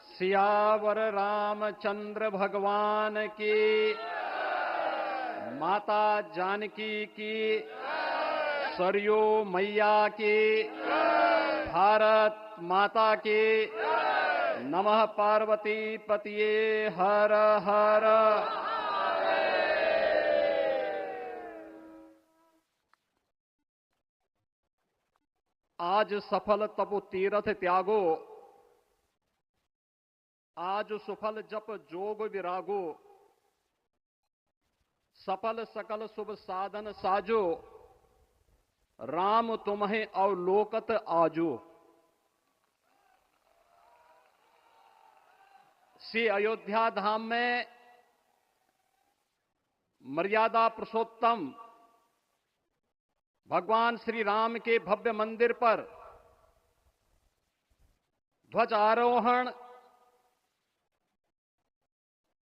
सियावर रामचंद्र भगवान की, माता जानकी की, सरयू मैया की, भारत माता की, नमः पार्वती पतिये हर हर। आज सफल तपु तीरथ त्यागो, आज सुफल जप जोग विरागो, सफल सकल शुभ साधन साजो, राम तुम्हें अवलोकत आजो। श्री अयोध्या धाम में मर्यादा पुरुषोत्तम भगवान श्री राम के भव्य मंदिर पर ध्वजारोहण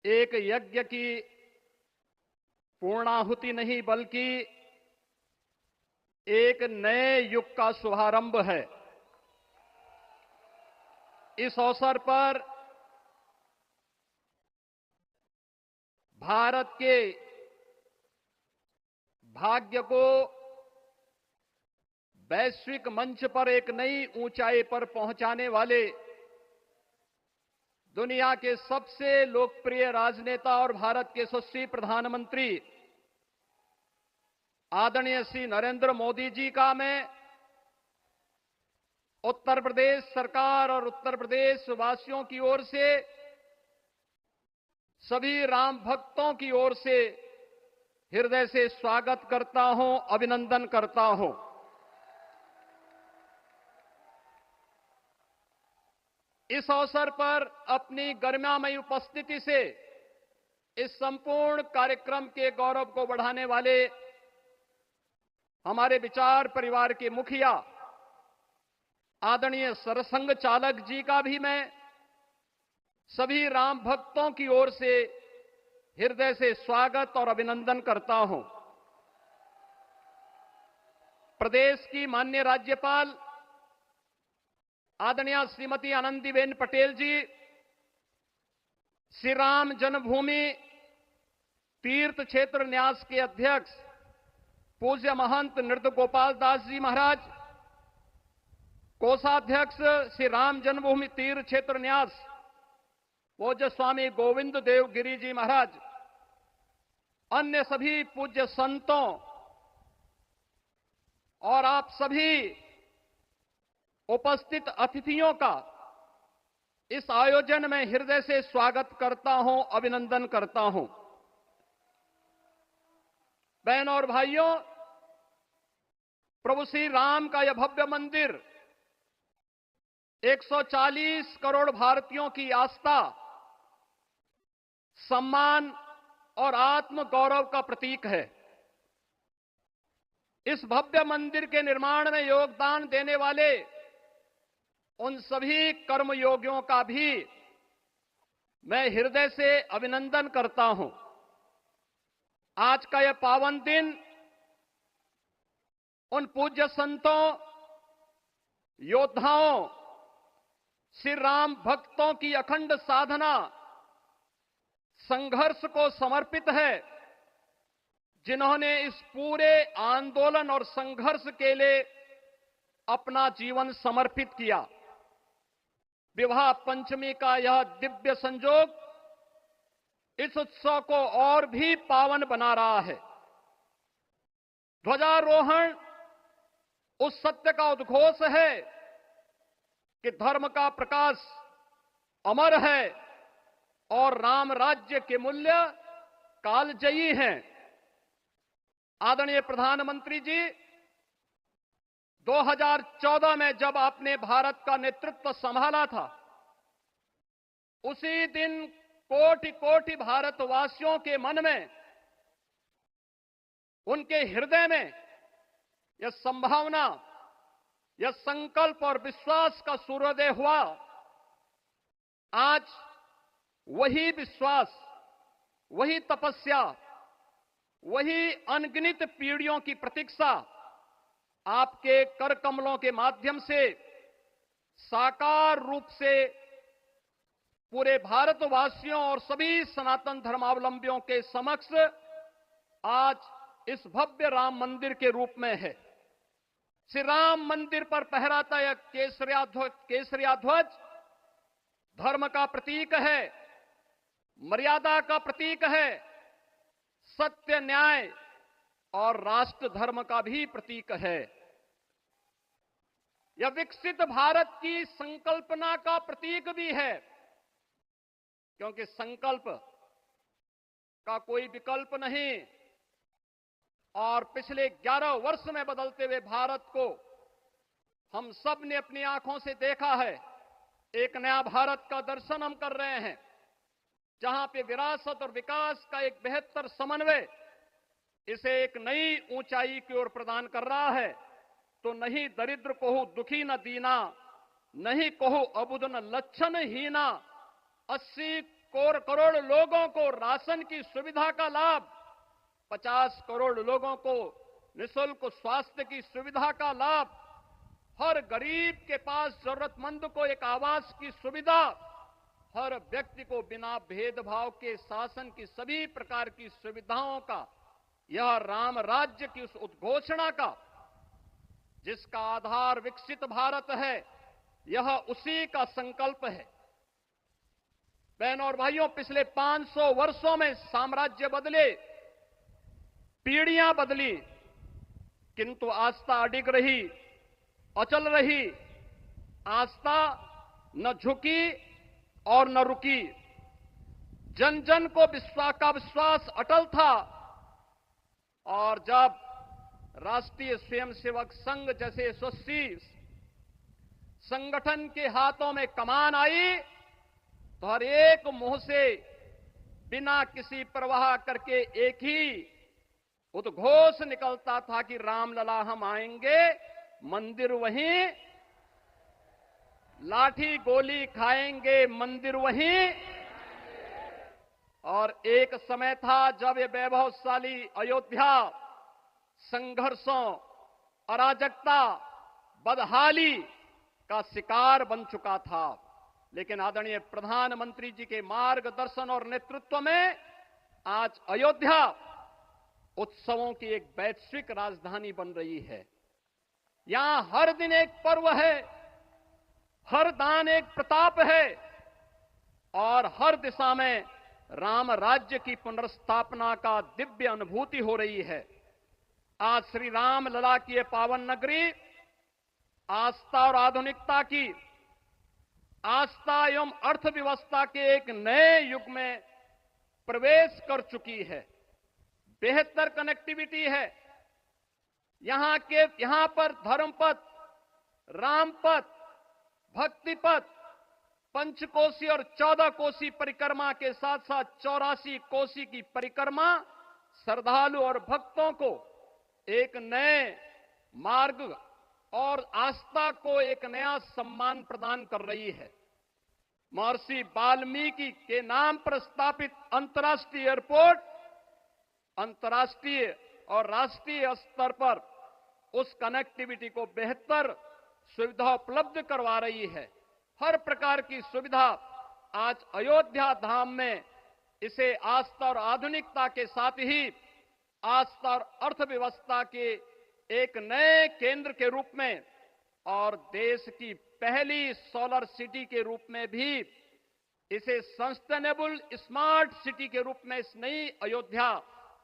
एक यज्ञ की पूर्णाहुति नहीं बल्कि एक नए युग का शुभारंभ है। इस अवसर पर भारत के भाग्य को वैश्विक मंच पर एक नई ऊंचाई पर पहुंचाने वाले दुनिया के सबसे लोकप्रिय राजनेता और भारत के यशस्वी प्रधानमंत्री आदरणीय श्री नरेंद्र मोदी जी का मैं उत्तर प्रदेश सरकार और उत्तर प्रदेश वासियों की ओर से, सभी राम भक्तों की ओर से हृदय से स्वागत करता हूं, अभिनंदन करता हूं। इस अवसर पर अपनी गरिमामयी उपस्थिति से इस संपूर्ण कार्यक्रम के गौरव को बढ़ाने वाले हमारे विचार परिवार के मुखिया आदरणीय सरसंघ चालक जी का भी मैं सभी राम भक्तों की ओर से हृदय से स्वागत और अभिनंदन करता हूं। प्रदेश की माननीय राज्यपाल आदरणीय श्रीमती आनंदीबेन पटेल जी, श्री राम जन्मभूमि तीर्थ क्षेत्र न्यास के अध्यक्ष पूज्य महंत नृत्य गोपाल दास जी महाराज, कोषाध्यक्ष श्री राम जन्मभूमि तीर्थ क्षेत्र न्यास पूज्य स्वामी गोविंद देव गिरी जी महाराज, अन्य सभी पूज्य संतों और आप सभी उपस्थित अतिथियों का इस आयोजन में हृदय से स्वागत करता हूं, अभिनंदन करता हूं। बहनों और भाइयों, प्रभु श्री राम का यह भव्य मंदिर 140 करोड़ भारतीयों की आस्था, सम्मान और आत्म गौरव का प्रतीक है। इस भव्य मंदिर के निर्माण में योगदान देने वाले उन सभी कर्मयोगियों का भी मैं हृदय से अभिनंदन करता हूं। आज का यह पावन दिन उन पूज्य संतों, योद्धाओं, श्री राम भक्तों की अखंड साधना, संघर्ष को समर्पित है, जिन्होंने इस पूरे आंदोलन और संघर्ष के लिए अपना जीवन समर्पित किया। विवाह पंचमी का यह दिव्य संयोग इस उत्सव को और भी पावन बना रहा है। ध्वजारोहण उस सत्य का उद्घोष है कि धर्म का प्रकाश अमर है और राम राज्य के मूल्य कालजयी हैं। आदरणीय प्रधानमंत्री जी, 2014 में जब आपने भारत का नेतृत्व संभाला था, उसी दिन कोटि कोटि भारतवासियों के मन में, उनके हृदय में यह संभावना, यह संकल्प और विश्वास का सूर्योदय हुआ। आज वही विश्वास, वही तपस्या, वही अनगिनत पीढ़ियों की प्रतीक्षा आपके कर कमलों के माध्यम से साकार रूप से पूरे भारतवासियों और सभी सनातन धर्मावलंबियों के समक्ष आज इस भव्य राम मंदिर के रूप में है। श्री राम मंदिर पर फहराता यह केसरिया ध्वज धर्म का प्रतीक है, मर्यादा का प्रतीक है, सत्य, न्याय और राष्ट्र धर्म का भी प्रतीक है। यह विकसित भारत की संकल्पना का प्रतीक भी है, क्योंकि संकल्प का कोई विकल्प नहीं। और पिछले 11 वर्ष में बदलते हुए भारत को हम सब ने अपनी आंखों से देखा है। एक नया भारत का दर्शन हम कर रहे हैं, जहां पे विरासत और विकास का एक बेहतर समन्वय इसे एक नई ऊंचाई की ओर प्रदान कर रहा है। तो नहीं दरिद्र कोहु दुखी न दीना, नहीं कोहु अबुद न लक्षण हीना। 80 करोड़ लोगों को राशन की सुविधा का लाभ, 50 करोड़ लोगों को निःशुल्क स्वास्थ्य की सुविधा का लाभ, हर गरीब के पास जरूरतमंद को एक आवास की सुविधा, हर व्यक्ति को बिना भेदभाव के शासन की सभी प्रकार की सुविधाओं का, यह राम राज्य की उस उद्घोषणा का जिसका आधार विकसित भारत है, यह उसी का संकल्प है। बहनों और भाइयों, पिछले 500 वर्षों में साम्राज्य बदले, पीढ़ियां बदली, किंतु आस्था अडिग रही, अचल रही। आस्था न झुकी और न रुकी। जन जन को विश्वास अटल था। और जब राष्ट्रीय स्वयंसेवक संघ जैसे यशस्वी संगठन के हाथों में कमान आई, तो हर एक मुंह से बिना किसी परवाह करके एक ही उद्घोष निकलता था कि रामलला हम आएंगे, मंदिर वहीं, लाठी गोली खाएंगे, मंदिर वहीं। और एक समय था जब ये वैभवशाली अयोध्या संघर्षों, अराजकता, बदहाली का शिकार बन चुका था। लेकिन आदरणीय प्रधानमंत्री जी के मार्गदर्शन और नेतृत्व में आज अयोध्या उत्सवों की एक वैश्विक राजधानी बन रही है। यहां हर दिन एक पर्व है, हर दान एक प्रताप है, और हर दिशा में राम राज्य की पुनर्स्थापना का दिव्य अनुभूति हो रही है। आज श्री राम लला की ये पावन नगरी आस्था और आधुनिकता की, आस्था एवं अर्थव्यवस्था के एक नए युग में प्रवेश कर चुकी है। बेहतर कनेक्टिविटी है। यहां पर धर्मपथ, रामपथ, भक्तिपथ, पंचकोसी और 14 कोसी परिक्रमा के साथ साथ 84 कोसी की परिक्रमा श्रद्धालु और भक्तों को एक नए मार्ग और आस्था को एक नया सम्मान प्रदान कर रही है। महर्षि वाल्मीकि के नाम पर स्थापित अंतर्राष्ट्रीय एयरपोर्ट अंतर्राष्ट्रीय और राष्ट्रीय स्तर पर उस कनेक्टिविटी को बेहतर सुविधा उपलब्ध करवा रही है। हर प्रकार की सुविधा आज अयोध्या धाम में इसे आस्था और आधुनिकता के साथ ही आस्था और अर्थव्यवस्था के एक नए केंद्र के रूप में और देश की पहली सोलर सिटी के रूप में भी, इसे सस्टेनेबल स्मार्ट सिटी के रूप में इस नई अयोध्या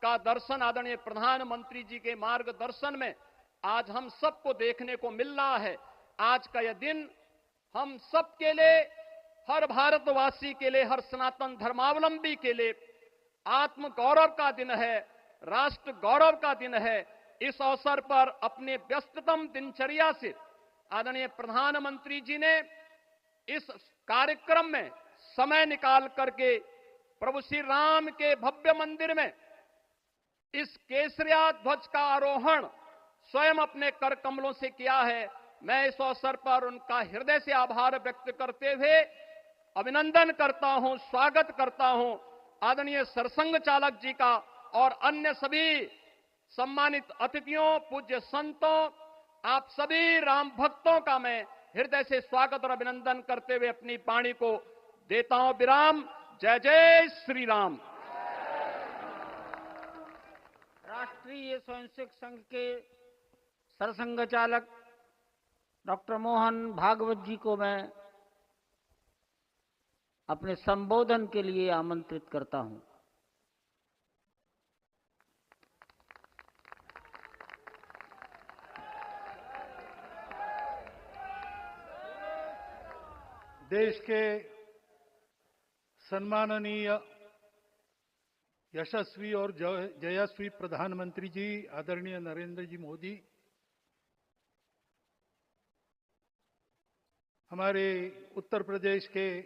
का दर्शन आदरणीय प्रधानमंत्री जी के मार्गदर्शन में आज हम सबको देखने को मिल रहा है। आज का यह दिन हम सबके लिए, हर भारतवासी के लिए, हर सनातन धर्मावलंबी के लिए आत्म गौरव का दिन है, राष्ट्र गौरव का दिन है। इस अवसर पर अपने व्यस्ततम दिनचर्या से आदरणीय प्रधानमंत्री जी ने इस कार्यक्रम में समय निकाल करके प्रभु श्री राम के भव्य मंदिर में इस केसरिया ध्वज का आरोहण स्वयं अपने कर कमलों से किया है। मैं इस अवसर पर उनका हृदय से आभार व्यक्त करते हुए अभिनंदन करता हूं, स्वागत करता हूं आदरणीय सरसंघ चालक जी का और अन्य सभी सम्मानित अतिथियों, पूज्य संतों, आप सभी राम भक्तों का मैं हृदय से स्वागत और अभिनंदन करते हुए अपनी वाणी को देता हूं विराम। जय जय श्री राम। राष्ट्रीय स्वयंसेवक संघ के सरसंघ चालक डॉक्टर मोहन भागवत जी को मैं अपने संबोधन के लिए आमंत्रित करता हूं। देश के सम्माननीय यशस्वी और जयस्वी प्रधानमंत्री जी आदरणीय नरेंद्र जी मोदी, हमारे उत्तर प्रदेश के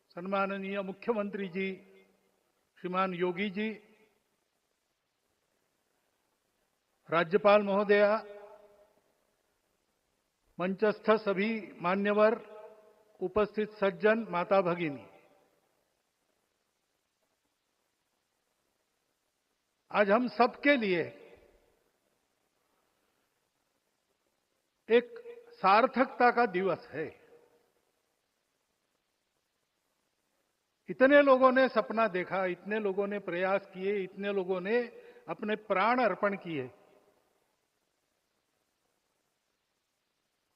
सम्माननीय मुख्यमंत्री जी श्रीमान योगी जी, राज्यपाल महोदया, मंचस्थ सभी मान्यवर, उपस्थित सज्जन, माता भगिनी, आज हम सबके लिए एक सार्थकता का दिवस है। इतने लोगों ने सपना देखा, इतने लोगों ने प्रयास किए, इतने लोगों ने अपने प्राण अर्पण किए।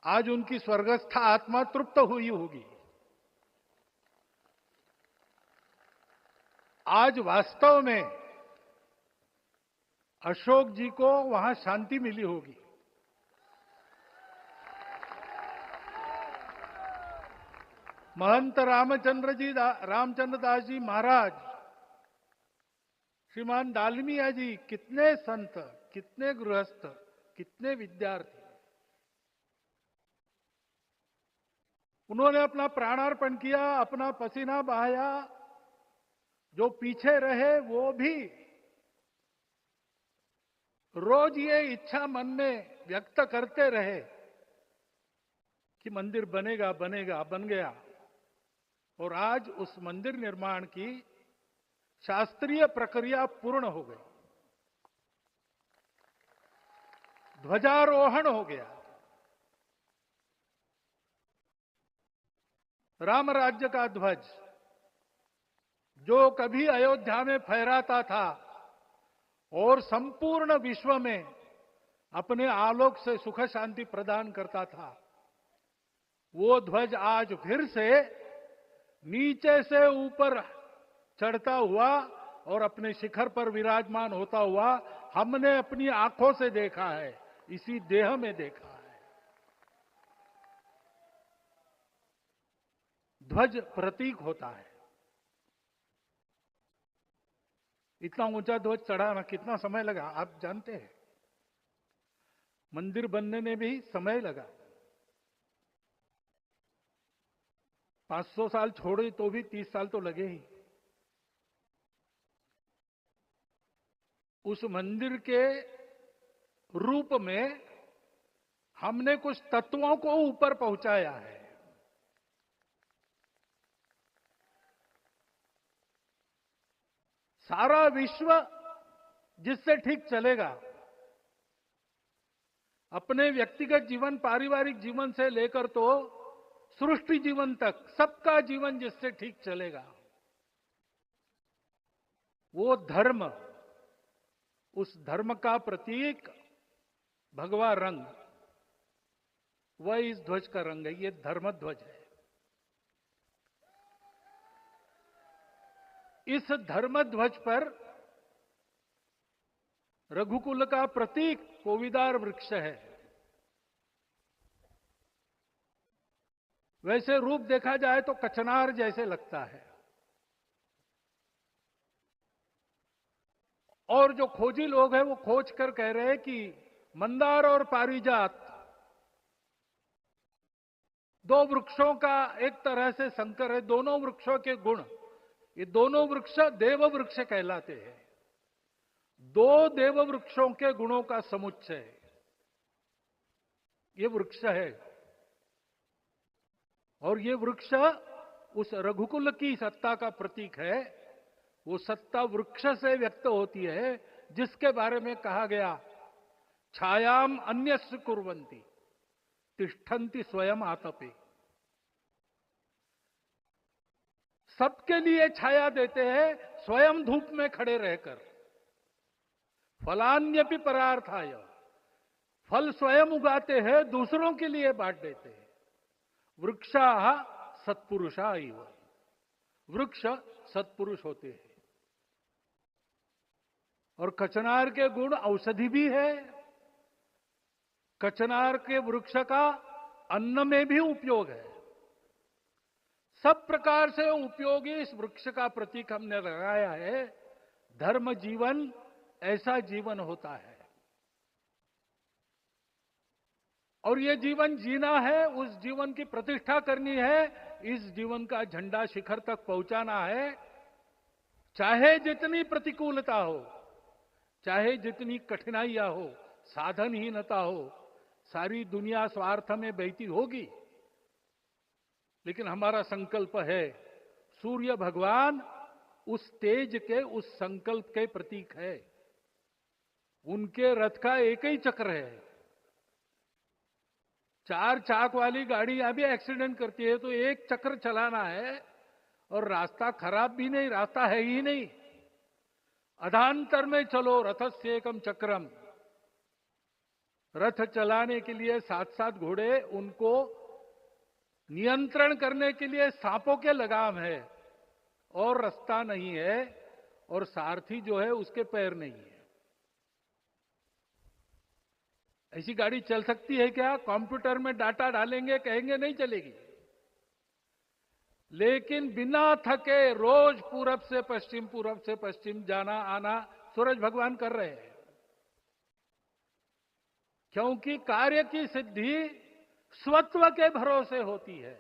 आज उनकी स्वर्गस्थ आत्मा तृप्त हुई होगी। आज वास्तव में अशोक जी को वहां शांति मिली होगी। महंत रामचंद्र दास जी महाराज, श्रीमान दालमिया जी, कितने संत, कितने गृहस्थ, कितने विद्यार्थी, उन्होंने अपना प्राणार्पण किया, अपना पसीना बहाया। जो पीछे रहे वो भी रोज ये इच्छा मन में व्यक्त करते रहे कि मंदिर बनेगा बनेगा, बन गया। और आज उस मंदिर निर्माण की शास्त्रीय प्रक्रिया पूर्ण हो गई, ध्वजारोहण हो गया। राम राज्य का ध्वज जो कभी अयोध्या में फहराता था और संपूर्ण विश्व में अपने आलोक से सुख शांति प्रदान करता था, वो ध्वज आज फिर से नीचे से ऊपर चढ़ता हुआ और अपने शिखर पर विराजमान होता हुआ हमने अपनी आंखों से देखा है, इसी देह में देखा है। ध्वज प्रतीक होता है। इतना ऊंचा ध्वज चढ़ाना कितना समय लगा आप जानते हैं? मंदिर बनने में भी समय लगा। 500 साल छोड़े तो भी 30 साल तो लगे ही। उस मंदिर के रूप में हमने कुछ तत्वों को ऊपर पहुंचाया है। सारा विश्व जिससे ठीक चलेगा, अपने व्यक्तिगत जीवन, पारिवारिक जीवन से लेकर तो सृष्टि जीवन तक सबका जीवन जिससे ठीक चलेगा, वो धर्म, उस धर्म का प्रतीक भगवा रंग, वह इस ध्वज का रंग है। ये धर्म ध्वज है। इस धर्म ध्वज पर रघुकुल का प्रतीक कोविदार वृक्ष है। वैसे रूप देखा जाए तो कचनार जैसे लगता है। और जो खोजी लोग हैं वो खोज कर कह रहे हैं कि मंदार और पारिजात दो वृक्षों का एक तरह से संकर है। दोनों वृक्षों के गुण, ये दोनों वृक्ष देव वृक्ष कहलाते हैं। दो देव वृक्षों के गुणों का समुच्चय ये वृक्ष है। और ये वृक्ष उस रघुकुल की सत्ता का प्रतीक है। वो सत्ता वृक्ष से व्यक्त होती है, जिसके बारे में कहा गया, छायाम अन्यस्य कुर्वन्ति तिष्ठन्ति स्वयं आतपे। सबके लिए छाया देते हैं, स्वयं धूप में खड़े रहकर। फलान्यपि परार्थाय, फल स्वयं उगाते हैं, दूसरों के लिए बांट देते हैं। वृक्षा सत्पुरुषा इव, वृक्ष सत्पुरुष होते हैं। और कचनार के गुण औषधि भी है। कचनार के वृक्ष का अन्न में भी उपयोग है। सब प्रकार से उपयोगी इस वृक्ष का प्रतीक हमने लगाया है। धर्म जीवन ऐसा जीवन होता है। और ये जीवन जीना है, उस जीवन की प्रतिष्ठा करनी है, इस जीवन का झंडा शिखर तक पहुंचाना है। चाहे जितनी प्रतिकूलता हो, चाहे जितनी कठिनाइयां हो, साधनहीनता हो, सारी दुनिया स्वार्थ में बहती होगी, लेकिन हमारा संकल्प है, सूर्य भगवान उस तेज के, उस संकल्प के प्रतीक है। उनके रथ का एक ही चक्र है। 4 चाक वाली गाड़ियां भी एक्सीडेंट करती है तो एक चक्र चलाना है, और रास्ता खराब भी नहीं, रास्ता है ही नहीं। अधांतर में चलो रथस्य एकम चक्रम। रथ चलाने के लिए 7-7 घोड़े, उनको नियंत्रण करने के लिए सांपों के लगाम है, और रास्ता नहीं है, और सारथी जो है उसके पैर नहीं है। ऐसी गाड़ी चल सकती है क्या? कंप्यूटर में डाटा डालेंगे, कहेंगे नहीं चलेगी। लेकिन बिना थके रोज पूरब से पश्चिम जाना आना सूरज भगवान कर रहे हैं, क्योंकि कार्य की सिद्धि स्वत्व के भरोसे होती है।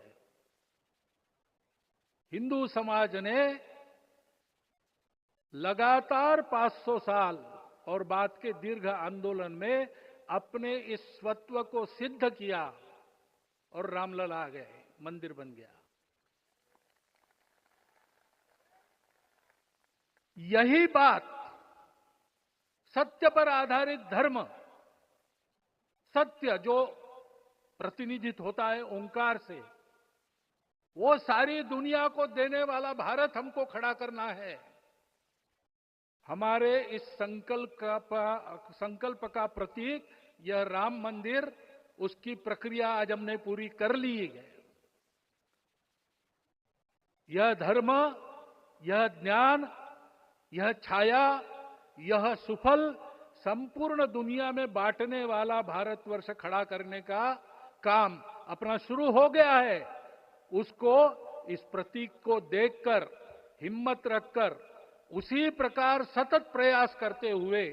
हिंदू समाज ने लगातार 500 साल और बाद के दीर्घ आंदोलन में अपने इस स्वत्व को सिद्ध किया, और रामलला आ गए, मंदिर बन गया। यही बात सत्य पर आधारित धर्म, सत्य जो प्रतिनिधित्व होता है ओंकार से, वो सारी दुनिया को देने वाला भारत हमको खड़ा करना है। हमारे इस संकल्प का प्रतीक यह राम मंदिर, उसकी प्रक्रिया आज हमने पूरी कर ली है। यह धर्म, यह ज्ञान, यह छाया, यह सुफल संपूर्ण दुनिया में बांटने वाला भारतवर्ष खड़ा करने का काम अपना शुरू हो गया है। उसको, इस प्रतीक को देखकर, हिम्मत रखकर, उसी प्रकार सतत प्रयास करते हुए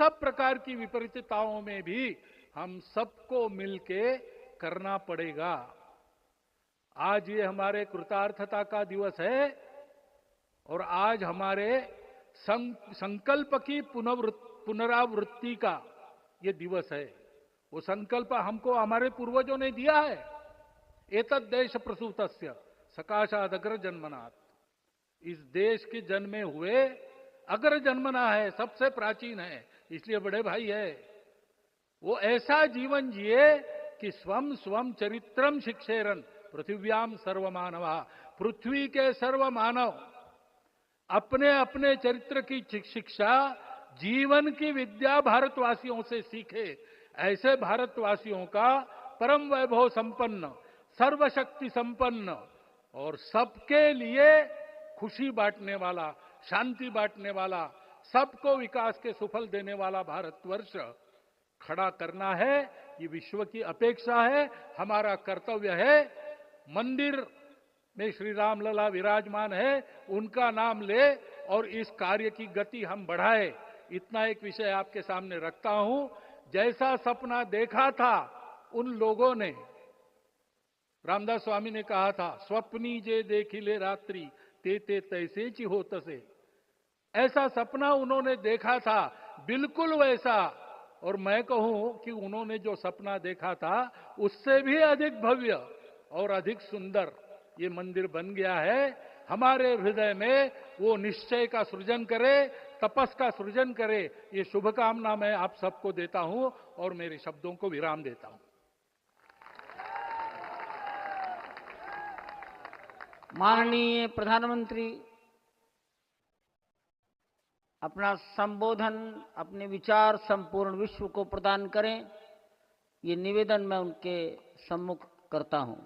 सब प्रकार की विपरीतताओं में भी हम सबको मिलके करना पड़ेगा। आज ये हमारे कृतार्थता का दिवस है, और आज हमारे संकल्प की पुनरावृत्ति का ये दिवस है। वो संकल्प हमको हमारे पूर्वजों ने दिया है। एतद् देश प्रसूतस्य सकाशाद अग्र जन्मनात्। इस देश के जन्मे हुए अग्र जन्मना है, सबसे प्राचीन है, इसलिए बड़े भाई है। वो ऐसा जीवन जिए कि स्वम स्वम चरित्रम शिक्षेरन पृथिव्याम सर्वमानवा। पृथ्वी के सर्व मानव अपने अपने चरित्र की शिक्षा, जीवन की विद्या भारतवासियों से सीखे। ऐसे भारतवासियों का परम वैभव संपन्न, सर्वशक्ति संपन्न और सबके लिए खुशी बांटने वाला, शांति बांटने वाला, सबको विकास के सुफल देने वाला भारतवर्ष खड़ा करना है। ये विश्व की अपेक्षा है, हमारा कर्तव्य है। मंदिर में श्री रामलला विराजमान है, उनका नाम ले और इस कार्य की गति हम बढ़ाए। इतना एक विषय आपके सामने रखता हूं। जैसा सपना देखा था उन लोगों ने, रामदास स्वामी ने कहा था, स्वप्नी जे देखिले रात्रि ते ते तैसे ची हो तसे। ऐसा सपना उन्होंने देखा था, बिल्कुल वैसा। और मैं कहूं कि उन्होंने जो सपना देखा था उससे भी अधिक भव्य और अधिक सुंदर ये मंदिर बन गया है। हमारे हृदय में वो निश्चय का सृजन करे, तपस का सृजन करे। ये शुभकामना मैं आप सबको देता हूं और मेरे शब्दों को विराम देता हूं। माननीय प्रधानमंत्री अपना संबोधन, अपने विचार संपूर्ण विश्व को प्रदान करें, ये निवेदन मैं उनके सम्मुख करता हूं।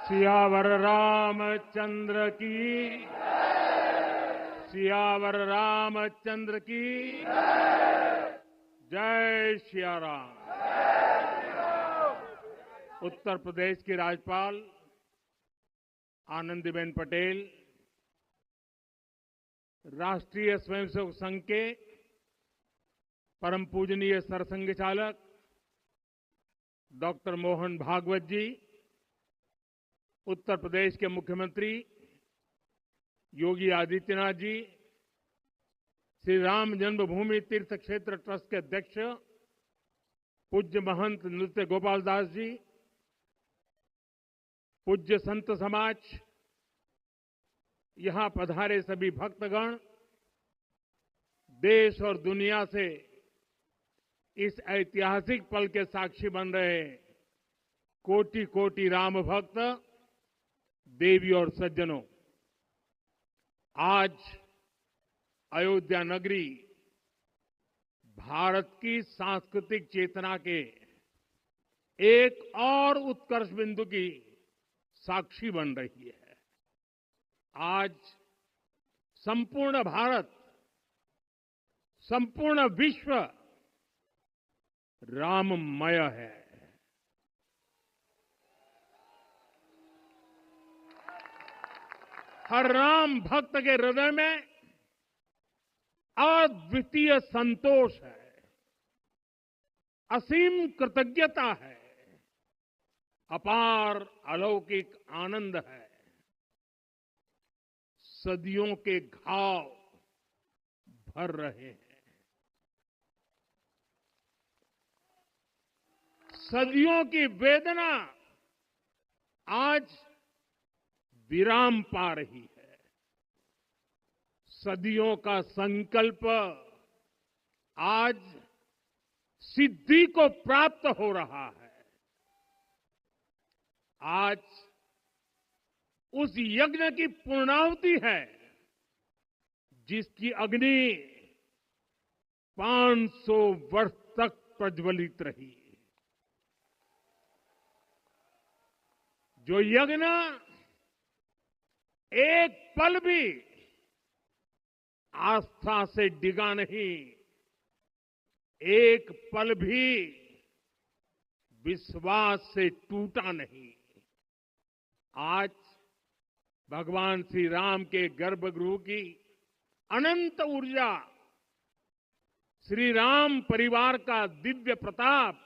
सियावर रामचंद्र की, सियावर रामचंद्र की जय सिया राम। उत्तर प्रदेश की राज्यपाल आनंदीबेन पटेल, राष्ट्रीय स्वयंसेवक संघ के परम पूजनीय सरसंघ चालक डॉक्टर मोहन भागवत जी, उत्तर प्रदेश के मुख्यमंत्री योगी आदित्यनाथ जी, श्री राम जन्मभूमि तीर्थ क्षेत्र ट्रस्ट के अध्यक्ष पूज्य महंत नृत्य गोपाल दास जी, पूज्य संत समाज, यहां पधारे सभी भक्तगण, देश और दुनिया से इस ऐतिहासिक पल के साक्षी बन रहे कोटि कोटि राम भक्त, देवी और सज्जनों, आज अयोध्या नगरी भारत की सांस्कृतिक चेतना के एक और उत्कर्ष बिंदु की साक्षी बन रही है। आज संपूर्ण भारत, संपूर्ण विश्व राममय है। हर राम भक्त के हृदय में अद्वितीय संतोष है, असीम कृतज्ञता है, अपार अलौकिक आनंद है। सदियों के घाव भर रहे हैं, सदियों की वेदना आज विराम पा रही है, सदियों का संकल्प आज सिद्धि को प्राप्त हो रहा है। आज उस यज्ञ की पूर्णाहुति है जिसकी अग्नि 500 वर्ष तक प्रज्वलित रही, जो यज्ञ एक पल भी आस्था से डिगा नहीं, एक पल भी विश्वास से टूटा नहीं। आज भगवान श्री राम के गर्भगृह की अनंत ऊर्जा, श्री राम परिवार का दिव्य प्रताप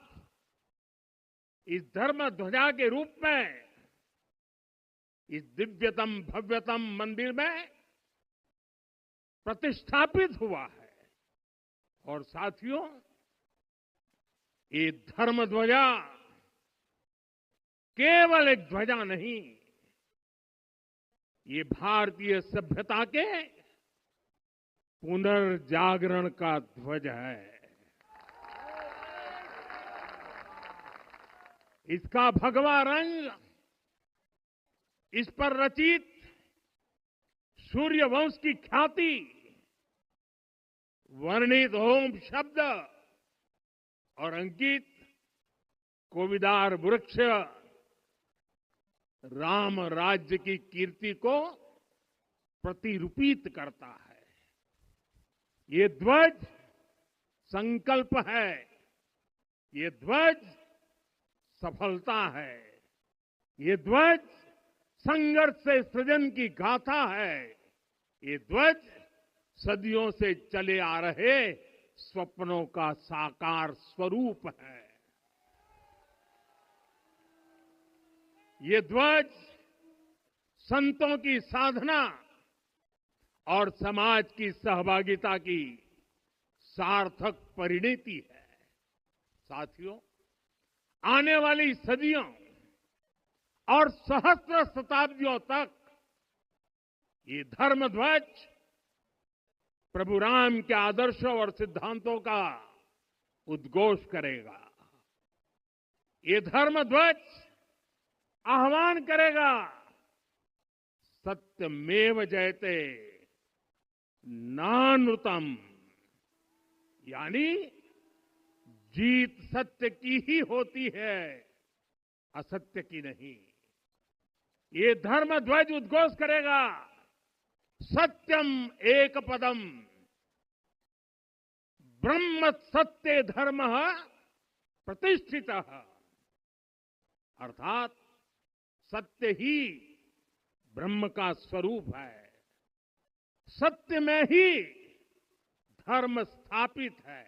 इस धर्म ध्वजा के रूप में इस दिव्यतम भव्यतम मंदिर में प्रतिष्ठापित हुआ है। और साथियों, ये धर्म ध्वजा केवल एक ध्वजा नहीं, ये भारतीय सभ्यता के पुनर्जागरण का ध्वज है। इसका भगवा रंग, इस पर रचित सूर्य वंश की ख्याति, वर्णित ओम शब्द और अंकित कोविदार वृक्ष राम राज्य की कीर्ति को प्रतिरूपित करता है। ये ध्वज संकल्प है, ये ध्वज सफलता है, ये ध्वज संघर्ष से सृजन की गाथा है, ये ध्वज सदियों से चले आ रहे स्वप्नों का साकार स्वरूप है। ये ध्वज संतों की साधना और समाज की सहभागिता की सार्थक परिणति है। साथियों, आने वाली सदियों और सहस्त्र शताब्दियों तक ये धर्म ध्वज प्रभु राम के आदर्शों और सिद्धांतों का उद्घोष करेगा। ये धर्म ध्वज आह्वान करेगा, सत्यमेव जयते नानृतम, यानी जीत सत्य की ही होती है, असत्य की नहीं। ये धर्म ध्वज उद्घोष करेगा, सत्यम एक पदम ब्रह्म सत्य धर्म प्रतिष्ठित, अर्थात सत्य ही ब्रह्म का स्वरूप है, सत्य में ही धर्म स्थापित है।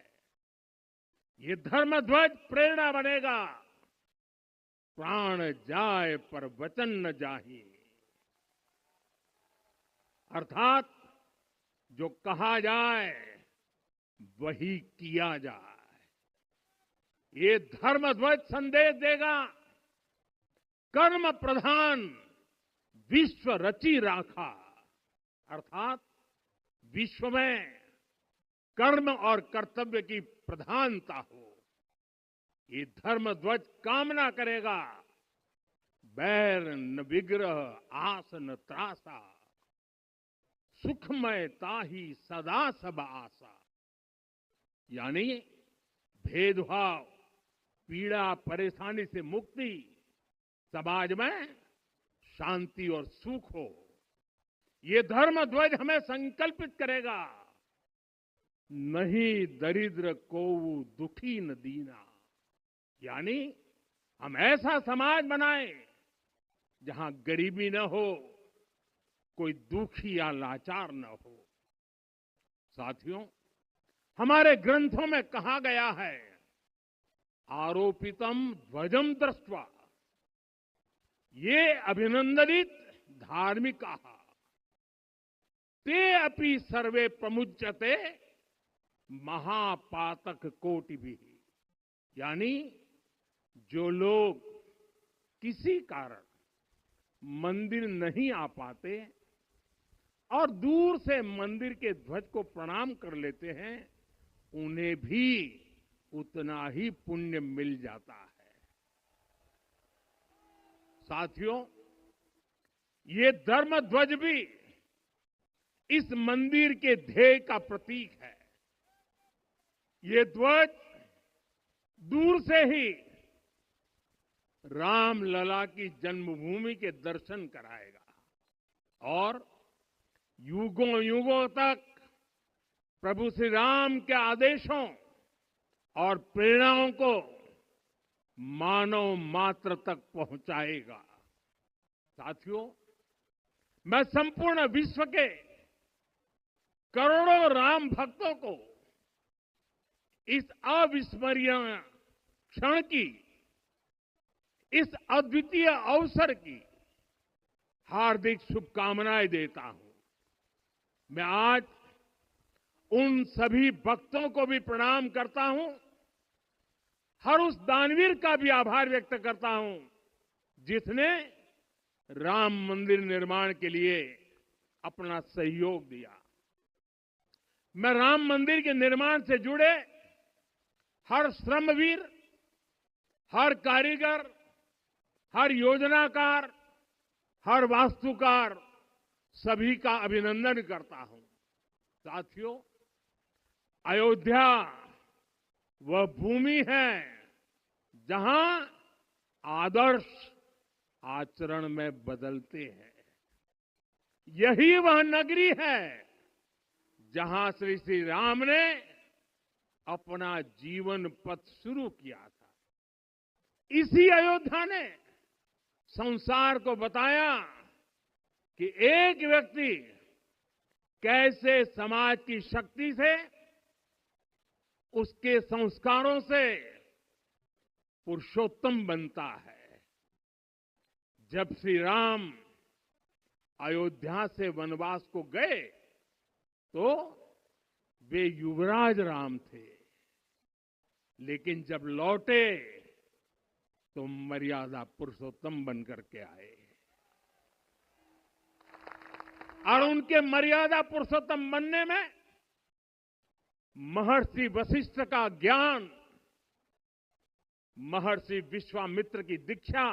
ये धर्म ध्वज प्रेरणा बनेगा। प्राण जाए पर वचन न जाही, अर्थात जो कहा जाए वही किया जाए। ये धर्म ध्वज संदेश देगा, कर्म प्रधान विश्व रची राखा, अर्थात विश्व में कर्म और कर्तव्य की प्रधानता हो। ये धर्म ध्वज कामना करेगा, बैर न विग्रह आस न त्रासा, सुखमय ताही सदा सब आशा। यानी भेदभाव, पीड़ा, परेशानी से मुक्ति, समाज में शांति और सुख हो। ये धर्म ध्वज हमें संकल्पित करेगा, नहीं दरिद्र को दुखी न दीना। यानी हम ऐसा समाज बनाएं जहां गरीबी न हो, कोई दुखी या लाचार न हो। साथियों, हमारे ग्रंथों में कहा गया है, आरोपितम ध्वजम दृष्ट्वा ये अभिनंदनित धार्मिका ते अपि सर्वे प्रमुच्यते महापातक कोटि भी। यानी जो लोग किसी कारण मंदिर नहीं आ पाते और दूर से मंदिर के ध्वज को प्रणाम कर लेते हैं, उन्हें भी उतना ही पुण्य मिल जाता है। साथियों, ये धर्म ध्वज भी इस मंदिर के ध्येय का प्रतीक है। ये ध्वज दूर से ही राम लला की जन्मभूमि के दर्शन कराएगा और युगों युगों तक प्रभु श्री राम के आदेशों और प्रेरणाओं को मानव मात्र तक पहुंचाएगा। साथियों, मैं संपूर्ण विश्व के करोड़ों राम भक्तों को इस अविस्मरणीय क्षण की, इस अद्वितीय अवसर की हार्दिक शुभकामनाएं देता हूं। मैं आज उन सभी भक्तों को भी प्रणाम करता हूं, हर उस दानवीर का भी आभार व्यक्त करता हूं जिसने राम मंदिर निर्माण के लिए अपना सहयोग दिया। मैं राम मंदिर के निर्माण से जुड़े हर श्रमवीर, हर कारीगर, हर योजनाकार, हर वास्तुकार, सभी का अभिनंदन करता हूं। साथियों, अयोध्या वह भूमि है जहां आदर्श आचरण में बदलते हैं। यही वह नगरी है जहां श्री श्री राम ने अपना जीवन पथ शुरू किया था। इसी अयोध्या ने संसार को बताया कि एक व्यक्ति कैसे समाज की शक्ति से, उसके संस्कारों से पुरुषोत्तम बनता है। जब श्री राम अयोध्या से वनवास को गए तो वे युवराज राम थे, लेकिन जब लौटे तो मर्यादा पुरुषोत्तम बनकर के आए और उनके मर्यादा पुरुषोत्तम बनने में महर्षि वशिष्ठ का ज्ञान, महर्षि विश्वामित्र की दीक्षा,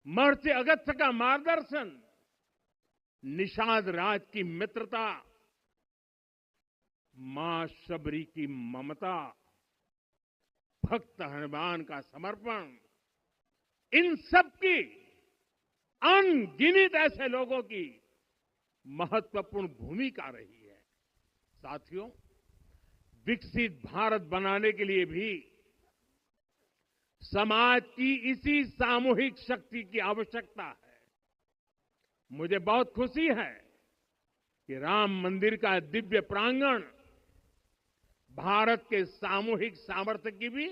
महर्षि अगस्त्य का मार्गदर्शन, निषाद राज की मित्रता, मां शबरी की ममता, भक्त हनुमान का समर्पण, इन सब की अनगिनत ऐसे लोगों की महत्वपूर्ण भूमिका रही है। साथियों, विकसित भारत बनाने के लिए भी समाज की इसी सामूहिक शक्ति की आवश्यकता है। मुझे बहुत खुशी है कि राम मंदिर का दिव्य प्रांगण भारत के सामूहिक सामर्थ्य की भी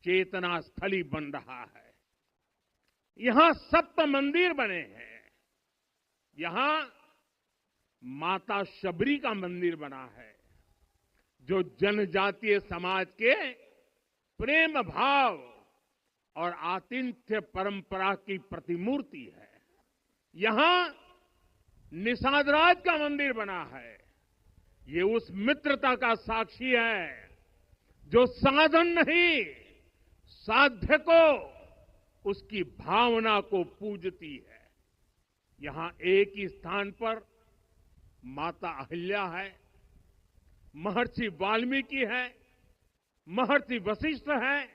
चेतना स्थली बन रहा है। यहां 7 मंदिर बने हैं। यहां माता शबरी का मंदिर बना है, जो जनजातीय समाज के प्रेम भाव और आतिथ्य परंपरा की प्रतिमूर्ति है। यहां निषादराज का मंदिर बना है। ये उस मित्रता का साक्षी है जो साधन नहीं, साध्य को, उसकी भावना को पूजती है। यहां एक ही स्थान पर माता अहिल्या है, महर्षि वाल्मीकि है, महर्षि वशिष्ठ है,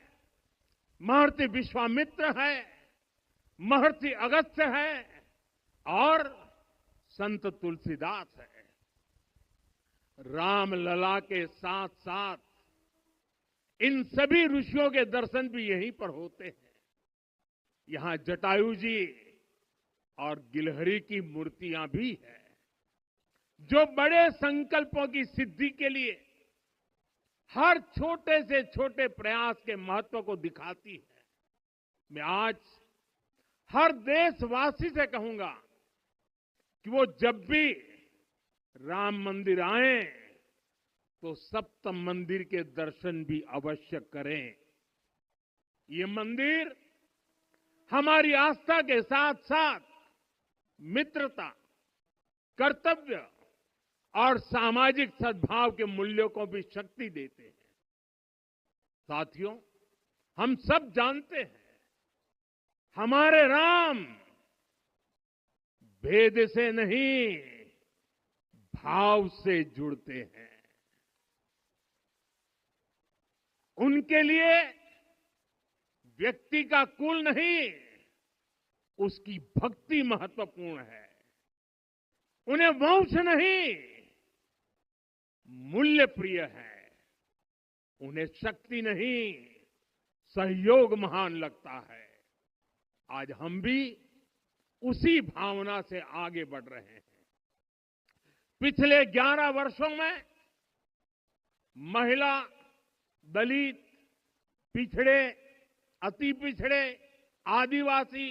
महर्षि विश्वामित्र है, महर्षि अगस्त्य है और संत तुलसीदास है। रामलला के साथ साथ इन सभी ऋषियों के दर्शन भी यहीं पर होते हैं। यहां जटायु जी और गिलहरी की मूर्तियां भी है, जो बड़े संकल्पों की सिद्धि के लिए हर छोटे से छोटे प्रयास के महत्व को दिखाती है। मैं आज हर देशवासी से कहूंगा कि वो जब भी राम मंदिर आए तो सप्त मंदिर के दर्शन भी अवश्य करें। ये मंदिर हमारी आस्था के साथ साथ मित्रता, कर्तव्य और सामाजिक सद्भाव के मूल्यों को भी शक्ति देते हैं। साथियों, हम सब जानते हैं हमारे राम भेद से नहीं, भाव से जुड़ते हैं। उनके लिए व्यक्ति का कुल नहीं, उसकी भक्ति महत्वपूर्ण है। उन्हें वंश नहीं, मूल्य प्रिय है। उन्हें शक्ति नहीं, सहयोग महान लगता है। आज हम भी उसी भावना से आगे बढ़ रहे हैं। पिछले 11 वर्षों में महिला, दलित, पिछड़े, अति पिछड़े, आदिवासी,